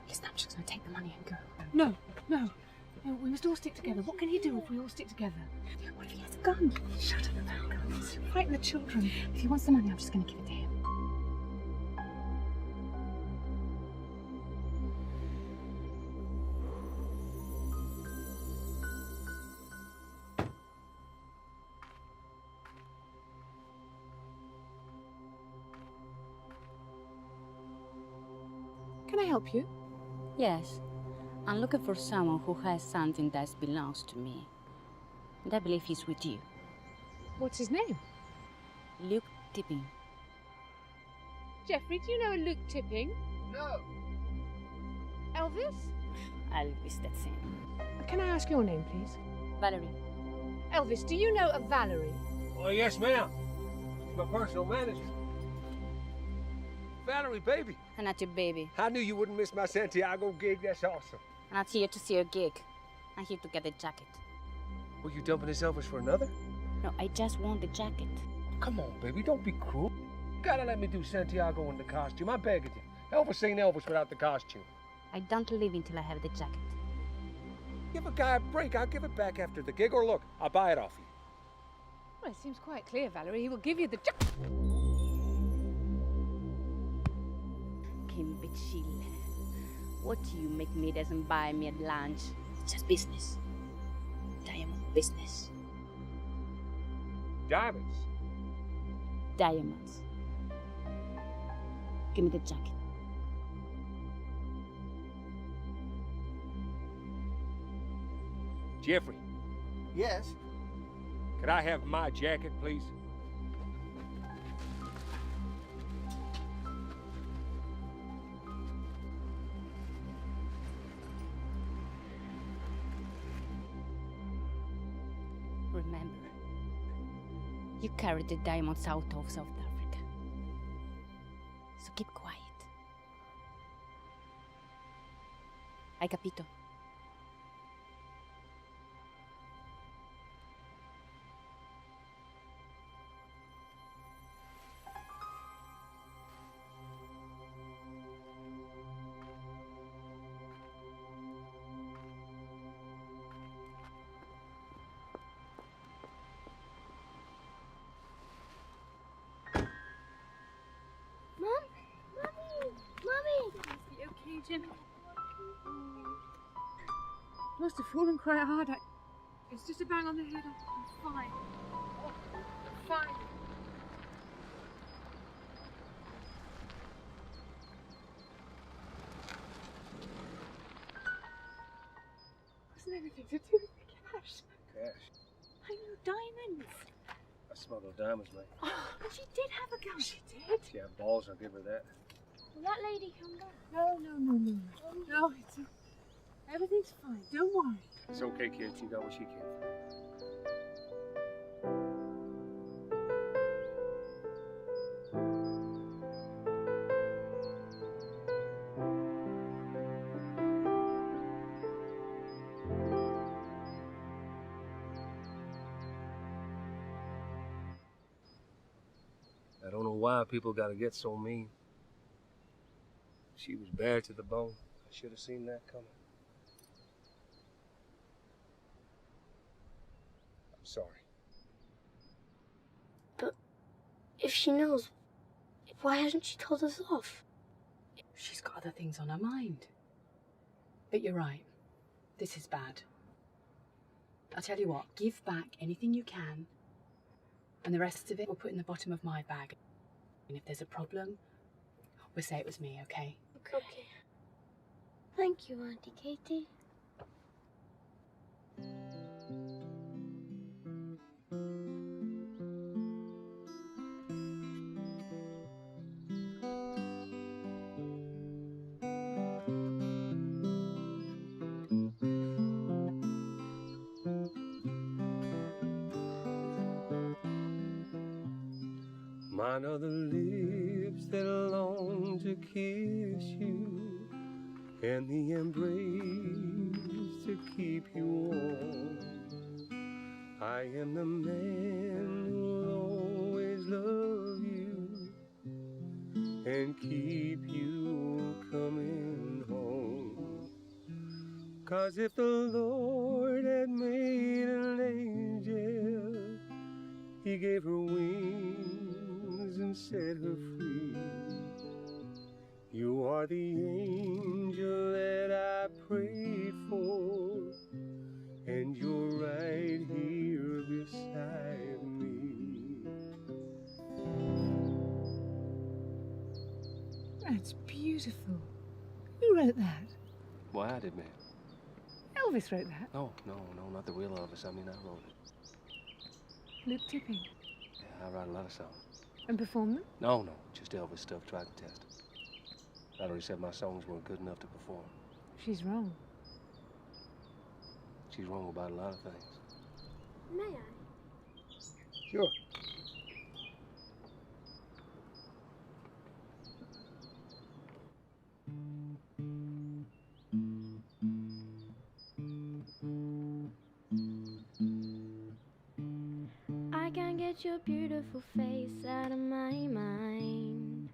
C: Listen, I'm just going to take the money and go. No, no. No, we must all stick together. What can he do if we all stick together? What if he has a gun? Shut up about guns. He'll frighten the children. If he wants the money, I'm just going to give it to him. Can I help you?
N: Yes. I'm looking for someone who has something that belongs to me. And I believe he's with you.
C: What's his name?
N: Luke Tipping.
C: Geoffrey, do you know a Luke Tipping?
F: No.
C: Elvis?
N: Elvis, that's him.
C: Can I ask your name, please?
N: Valerie.
C: Elvis, do you know a Valerie?
F: Oh, yes, ma'am. She's my personal manager. Valerie, baby.
N: I'm not your baby.
F: I knew you wouldn't miss my Santiago gig. That's awesome.
N: I'm not here to see your gig. I'm here to get the jacket.
F: Were you dumping this Elvis for another?
N: No, I just want the jacket.
F: Come on, baby. Don't be cruel. You gotta let me do Santiago in the costume. I'm begging you. Elvis ain't Elvis without the costume.
N: I don't leave until I have the jacket.
F: Give a guy a break. I'll give it back after the gig. Or look, I'll buy it off you.
C: Well, it seems quite clear, Valerie. He will give you the jacket.
N: Imbecile. What do you make me doesn't buy me at lunch? It's just business. Diamond business.
F: Diamonds?
N: Diamonds. Give me the jacket.
F: Geoffrey.
L: Yes?
F: Could I have my jacket, please?
N: Remember, you carried the diamonds out of South Africa. So keep quiet. Hai capito?
K: Jim. Must have fallen quite hard. It's just a bang on the head. I'm fine. I'm fine. Wasn't anything to do with the cash.
F: Cash?
K: I know, diamonds.
F: I smuggled diamonds, mate.
K: Oh, but she did have a gun. She did?
F: She had balls, I'll give her that.
A: Will that lady come back?
K: No. No, everything's fine. Don't worry.
F: It's okay, kids. You got what she came for. why people gotta get so mean. She was bare to the bone. I should have seen that coming. I'm sorry.
M: But if she knows, why hasn't she told us off?
H: She's got other things on her mind. But you're right. This is bad. I'll tell you what, give back anything you can, and the rest of it we'll put in the bottom of my bag. And if there's a problem, we'll say it was me, okay?
M: Okay. Thank you, Auntie Katie.
F: Mine are the lips that long to kiss you, and the embrace to keep you warm. I am the man who'll always love you and keep you coming home. 'Cause if the Lord had made an angel, he gave her wings and set her free. You are the angel that I prayed for, and you're right here beside me.
C: That's beautiful. Who wrote that?
F: Why, I did, man.
C: Elvis wrote that.
F: No, not the real Elvis. I mean, I wrote it.
C: Luke Tipping.
F: Yeah, I write a lot of songs.
C: And perform them?
F: No, just Elvis stuff, tried to test it. I already said my songs weren't good enough to perform.
C: She's wrong.
F: She's wrong about a lot of things.
M: May I?
F: Sure.
A: I can't get your beautiful face out of my mind.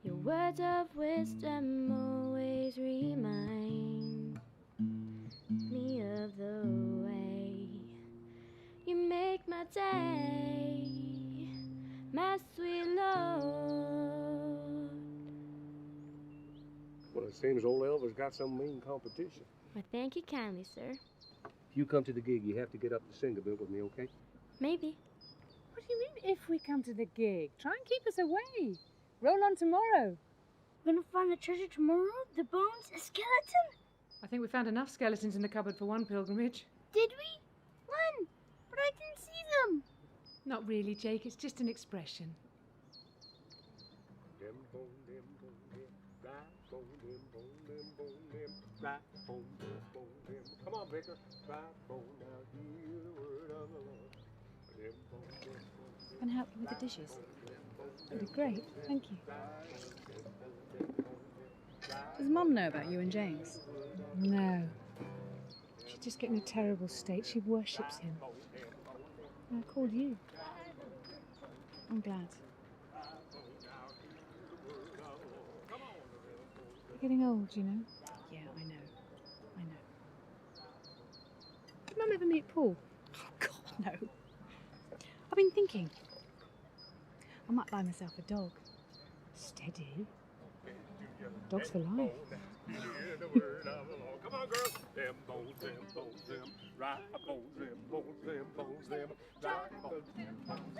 A: Your words of wisdom always remind me of the way you make my day, my sweet Lord.
F: Well, it seems old Elvis got some mean competition.
A: Well, thank you kindly, sir.
F: If you come to the gig, you have to get up to sing a bit with me, okay?
A: Maybe.
C: What do you mean, if we come to the gig? Try and keep us away. Roll on tomorrow.
M: We're gonna find the treasure tomorrow? The bones? A skeleton?
C: I think we found enough skeletons in the cupboard for one pilgrimage.
M: Did we? When? But I didn't see them.
C: Not really, Jake. It's just an expression.
F: Come on, Baker. Now hear the word of the Lord.
H: Can I help you with the dishes?
C: That'd be great. Thank you.
H: Does Mum know about you and James?
C: No. She's just getting in a terrible state. She worships him. And I called you.
H: I'm glad.
C: You're getting old, you know.
H: Yeah, I know.
C: Did Mum ever meet Paul?
H: Oh, God, no. I've been thinking. I might buy myself a dog.
C: Steady. Dogs for life.
F: Come on, girls. Them bones, them. Right bones, them bones, them. Right bones, them bones.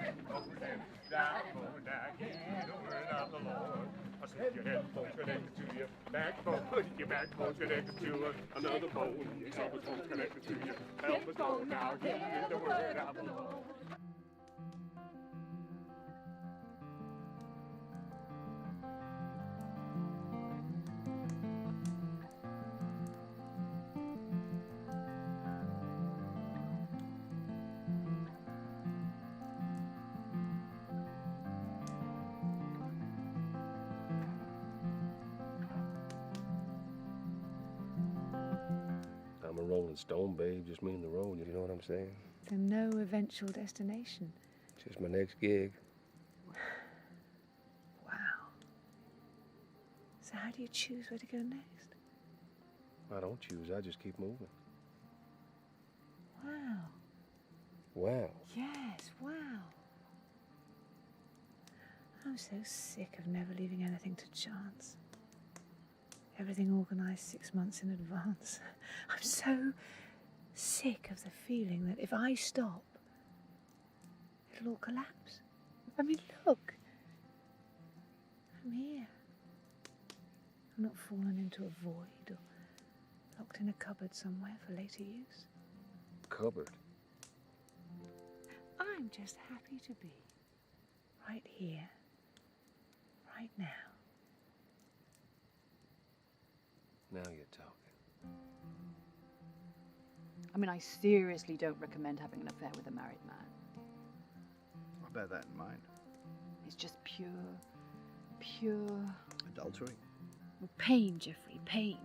F: Right bone, now hear the word of the Lord. I said your head bone's connected to your backbone. Your backbone's connected to another bone. Your elbow bone's connected to your pelvis bone. Now hear the word of the Lord. I'm a rolling stone, babe, just me and the road, you know what I'm saying?
C: To no eventual destination.
O: Just my next gig.
C: Wow. So how do you choose where to go next?
O: I don't choose, I just keep moving.
C: Wow.
O: Wow.
C: Yes, wow. I'm so sick of never leaving anything to chance. Everything organised 6 months in advance. I'm so sick of the feeling that if I stop, it'll all collapse. I mean, look. I'm here. I'm not fallen into a void or locked in a cupboard somewhere for later use.
O: Cupboard?
C: I'm just happy to be right here, right now.
O: Now you're talking.
J: I mean, I seriously don't recommend having an affair with a married man.
L: I'll bear that in mind.
J: It's just pure
L: Adultery.
J: pain, Jeffrey, pain.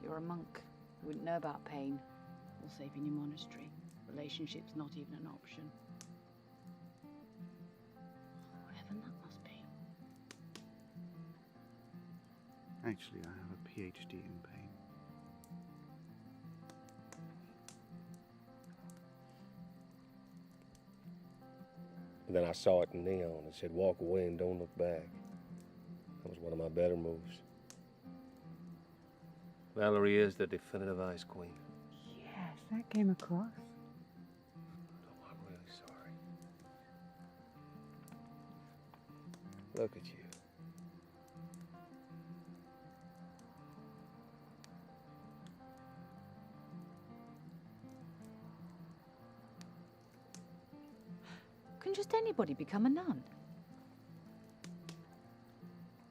J: You're a monk. You wouldn't know about pain. All safe in your monastery. Relationship's not even an option. What heaven that must be.
L: Actually, I have a PhD in pain.
O: And then I saw it in neon. It said, walk away and don't look back. That was one of my better moves. Valerie is the definitive Ice Queen.
C: Yes, that came across.
O: Oh, I'm really sorry. Look at you.
J: Can just anybody become a nun?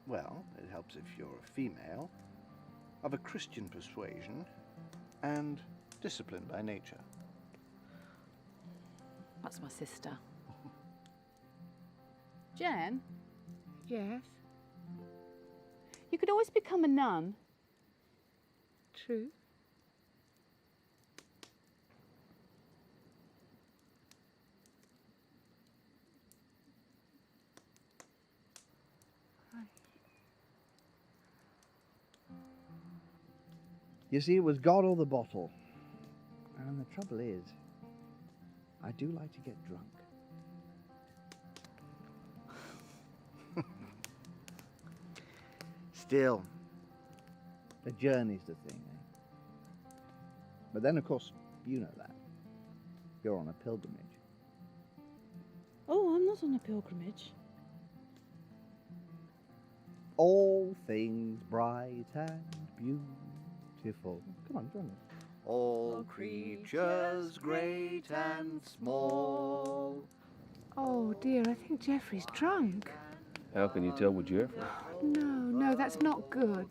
L: Well, it helps if you're a female, of a Christian persuasion, and disciplined by nature.
J: That's my sister. Jen?
C: Yes?
J: You could always become a nun.
C: True.
L: You see, it was God or the bottle. And the trouble is, I do like to get drunk. Still, the journey's the thing, eh? But then, of course, you know that. You're on a pilgrimage.
K: Oh, I'm not on a pilgrimage.
L: All things bright and beautiful. Come on, join us. All creatures great and small.
C: Oh dear, I think Jeffrey's drunk.
O: How can you tell with Jeffrey?
C: No, that's not good.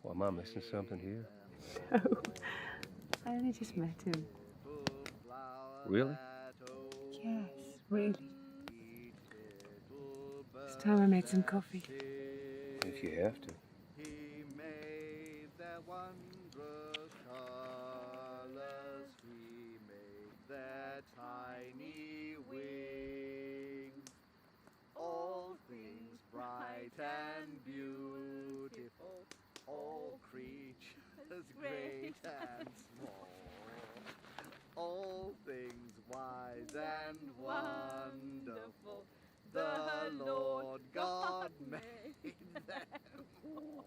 O: Well, am I missing something here?
C: No, I only just met him.
O: Really?
C: Yes, really. It's time I made some coffee.
O: If you have to.
L: Tiny wings, all things bright and beautiful, all creatures great and small, all things wise and wonderful, the Lord God made them all.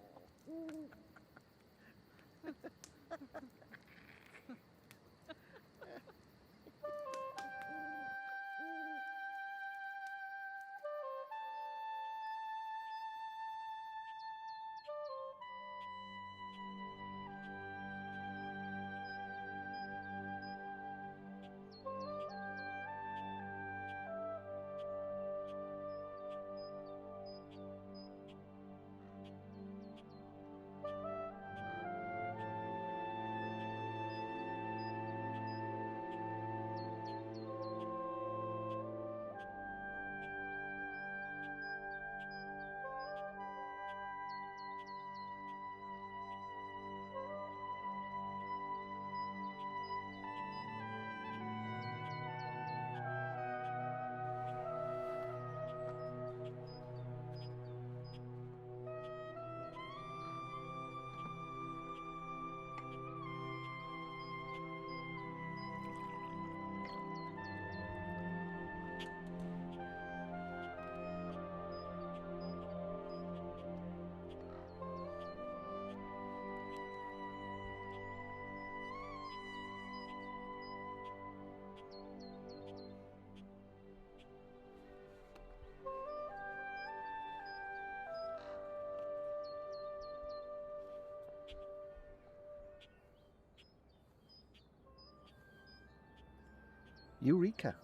L: Eureka.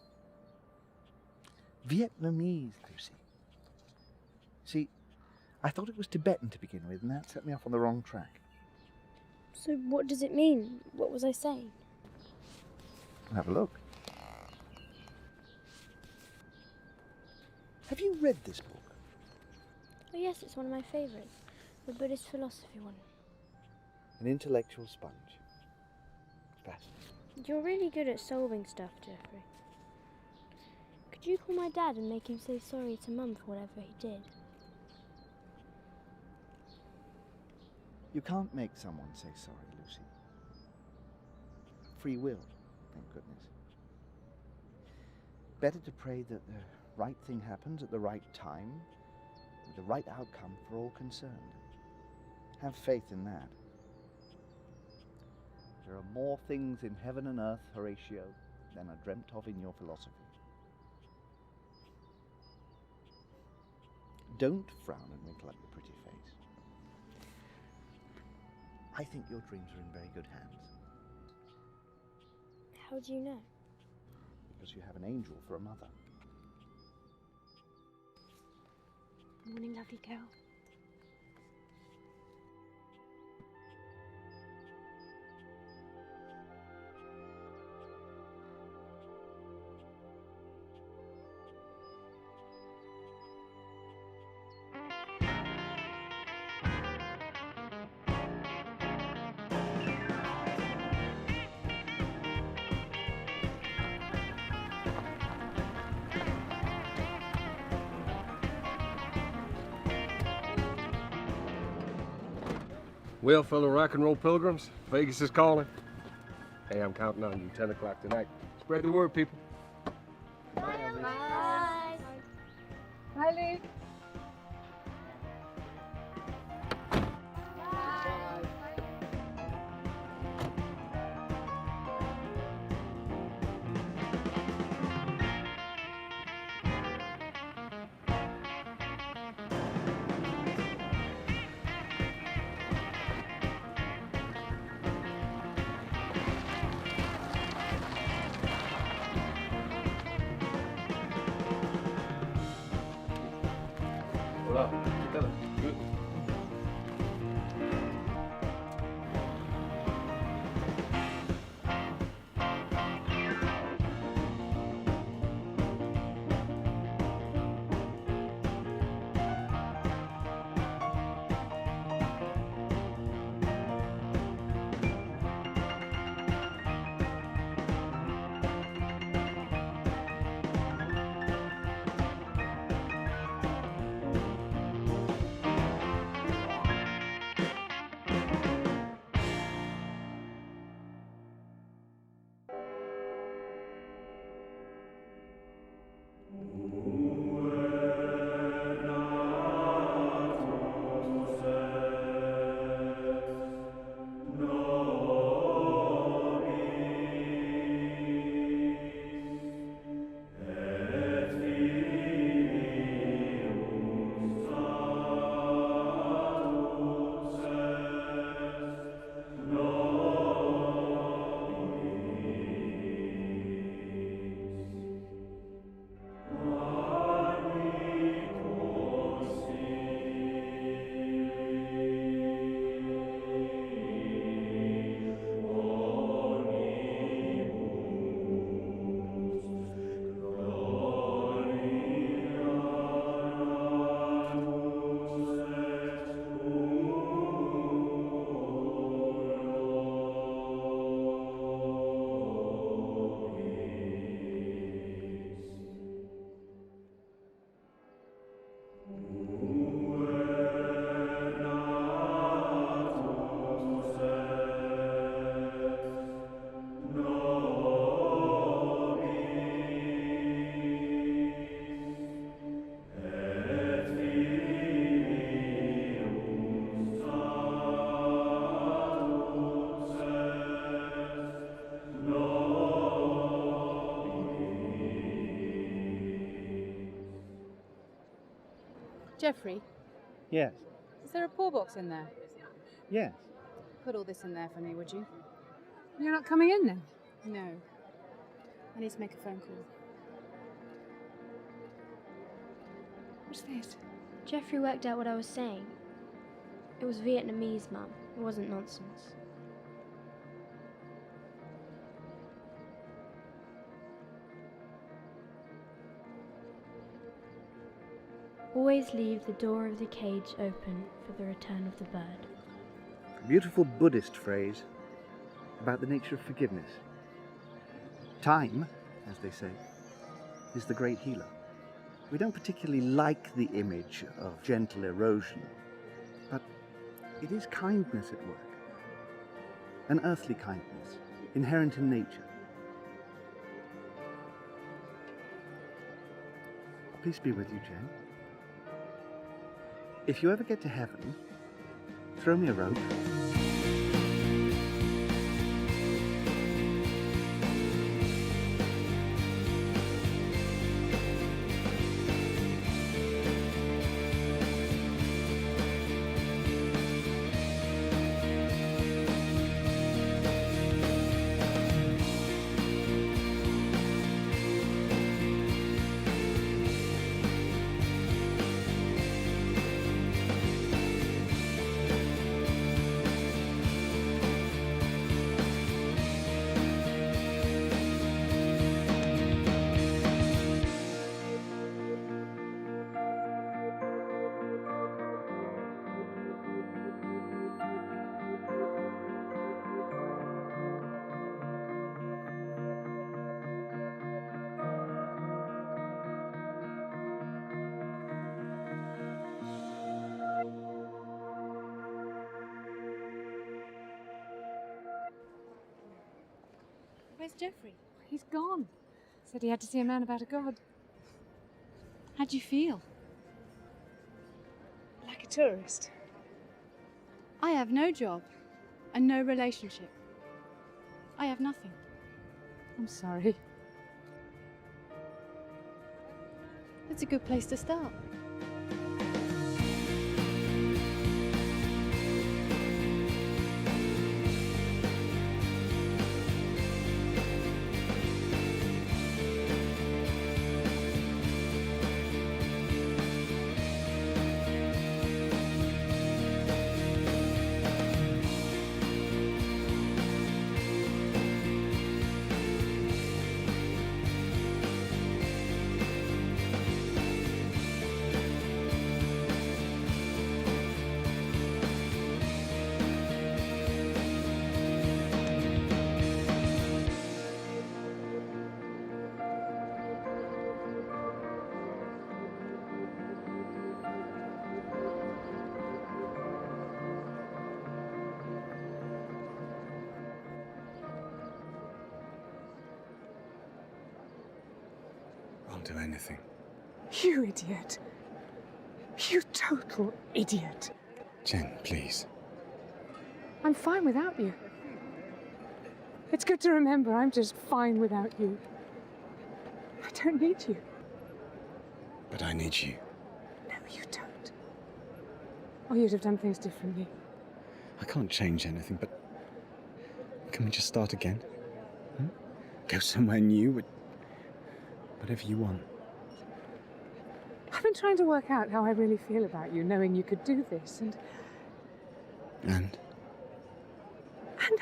L: Vietnamese, Lucy. See, I thought it was Tibetan to begin with, and that set me off on the wrong track.
A: So what does it mean? What was I saying?
L: Have a look. Have you read this book?
A: Oh yes, it's one of my favourites. The Buddhist philosophy one.
L: An intellectual sponge. Fascinating.
A: You're really good at solving stuff, Geoffrey. Could you call my dad and make him say sorry to Mum for whatever he did?
L: You can't make someone say sorry, Lucy. Free will, thank goodness. Better to pray that the right thing happens at the right time, with the right outcome for all concerned. Have faith in that. There are more things in heaven and earth, Horatio, than are dreamt of in your philosophy. Don't frown and wrinkle up your pretty face. I think your dreams are in very good hands.
A: How do you know?
L: Because you have an angel for a mother.
C: Morning, lovely girl.
O: Well, fellow rock and roll pilgrims, Vegas is calling. Hey, I'm counting on you. 10 o'clock tonight. Spread the word, people.
A: Bye.
C: Bye, Luke.
O: Hola, ¿qué tal? Good.
H: Geoffrey,
L: Yes.
H: is there a poor box in there?
L: Yes.
H: Put all this in there for me, would you?
C: You're not coming in then?
H: No. I need to make a phone call. What's this?
A: Jeffrey worked out what I was saying. It was Vietnamese, Mum. It wasn't nonsense. Always leave the door of the cage open for the return of the bird.
L: A beautiful Buddhist phrase about the nature of forgiveness. Time, as they say, is the great healer. We don't particularly like the image of gentle erosion, but it is kindness at work. An earthly kindness, inherent in nature. Peace be with you, Jen. If you ever get to heaven, throw me a rope.
H: Where's Jeffrey?
C: He's gone. Said he had to see a man about a god.
H: How do you feel?
C: Like a tourist.
H: I have no job and no relationship. I have nothing.
C: I'm sorry.
H: That's a good place to start.
B: I'll do anything.
C: You idiot. You total idiot.
B: Jen, please.
C: I'm fine without you. It's good to remember I'm just fine without you. I don't need you.
B: But I need you.
C: No, you don't. Or you'd have done things differently.
B: I can't change anything, but can we just start again? Hmm? Go somewhere new, whatever you want.
C: I've been trying to work out how I really feel about you, knowing you could do this, and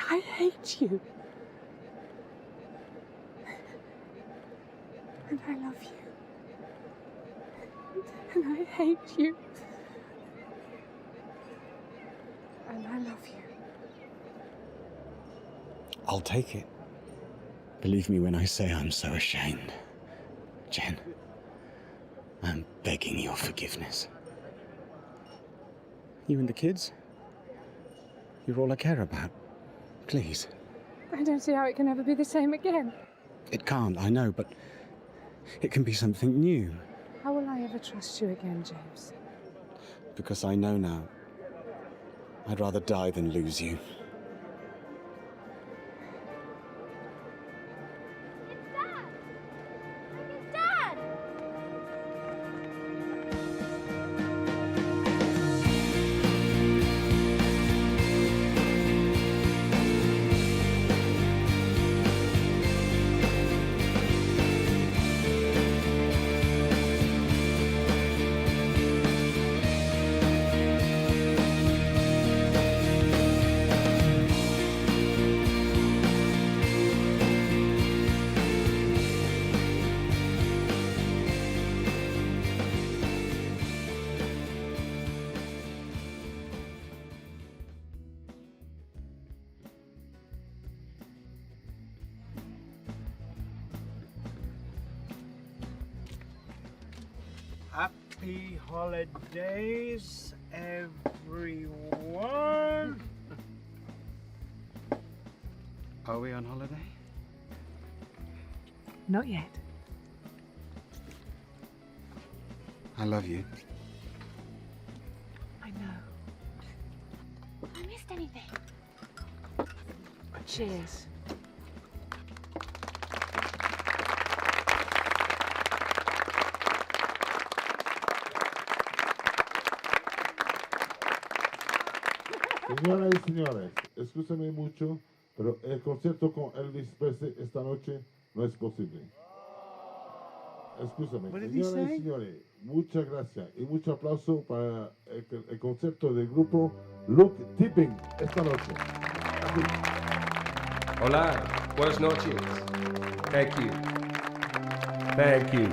C: I hate you. And I love you. And I hate you. And I love you.
B: I'll take it. Believe me when I say I'm so ashamed. Jen, I'm begging your forgiveness. You and the kids? You're all I care about. Please.
C: I don't see how it can ever be the same again.
B: It can't, I know, but it can be something new.
C: How will I ever trust you again, James?
B: Because I know now. I'd rather die than lose you.
F: Happy holidays, everyone.
B: Are we on holiday?
C: Not yet.
B: I love you.
C: I know.
M: I missed anything.
C: Cheers.
P: Señoras y señores, escúchame mucho, pero el concierto con Elvis Presley esta noche no es posible. Escúchame,
F: What did he
P: señoras
F: say?
P: y señores, muchas gracias y mucho aplauso para el concierto del grupo Look Tipping esta noche. Aquí.
O: Hola, buenas noches. Thank you. Thank you.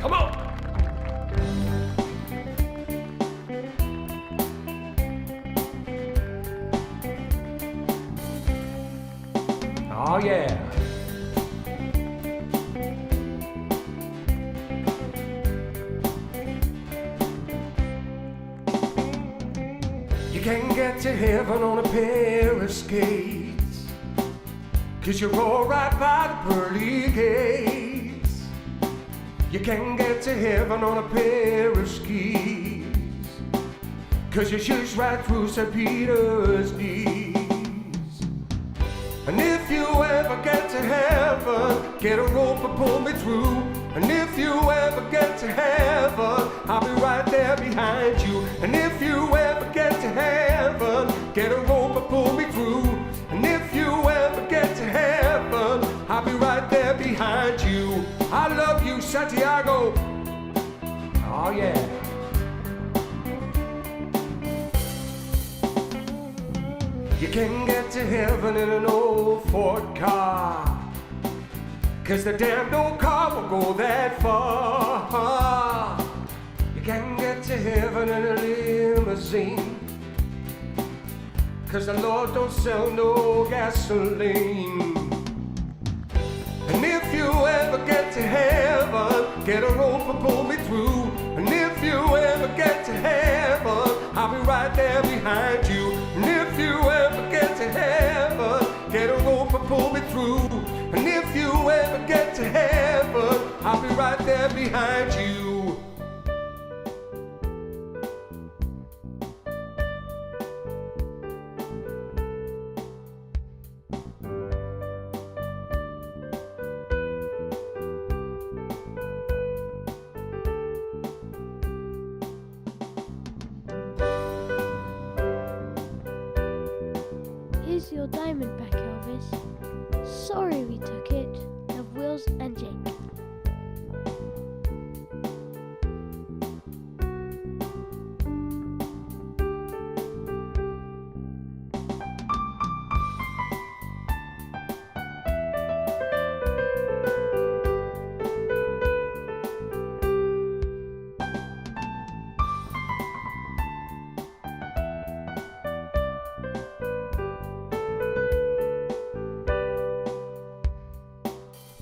O: Come on! Oh yeah. You can't get to heaven on a pair of skates, 'cause you're all right by the pearly gates. You can't get to heaven on a pair of skis, 'cause you shush right through St. Peter's knees. And if you ever get to heaven, get a rope and pull me through. And if you ever get to heaven, I'll be right there behind you. And if you ever get to heaven, get a rope and pull me through. And if you ever get to heaven, I'll be right there behind you. I love you, Santiago. Oh yeah. You can get to heaven in an old Ford car, 'cause the damn old car will go that far. You can get to heaven in a limousine, 'cause the Lord don't sell no gasoline. And if you ever get to heaven, get a rope and pull me through. And if you ever get to heaven, I'll be right there behind you. And if you ever get to heaven, get a rope and pull me through. And if you ever get to heaven, I'll be right there behind you.
A: Here's your diamond back, Elvis. Sorry we took it. Love, Wills and Jake.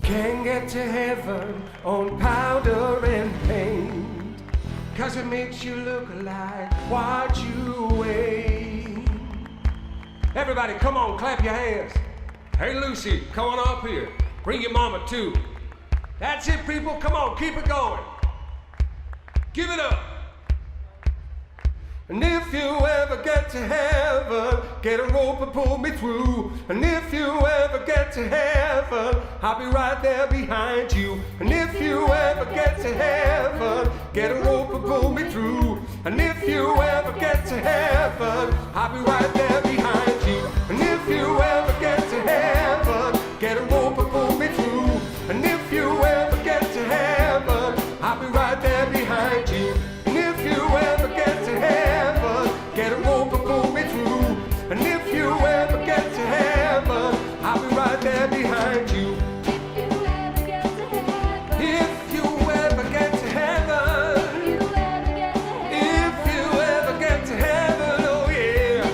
O: Can't get to heaven on powder and paint, 'cause it makes you look like what you ain't. Everybody, come on, clap your hands. Hey, Lucy, come on up here. Bring your mama, too. That's it, people. Come on, keep it going. Give it up. And if you ever get to heaven, get a rope and pull me through. And if you ever get to heaven, I'll be right there behind you. And if you ever get to heaven, get a rope and pull me through. And if you ever get to heaven, I'll be right there behind you. And if you ever get to heaven, get a rope and pull me through. And if you ever get to heaven, I'll be right there behind you. And if you ever get to heaven, get a rope and pull me through. And if you ever get to heaven, I'll be right there behind you. If you ever get to heaven, if you ever get to heaven, oh yeah.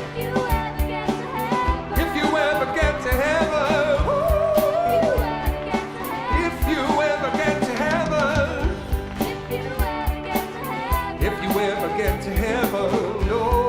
O: if you ever get to heaven. Oh,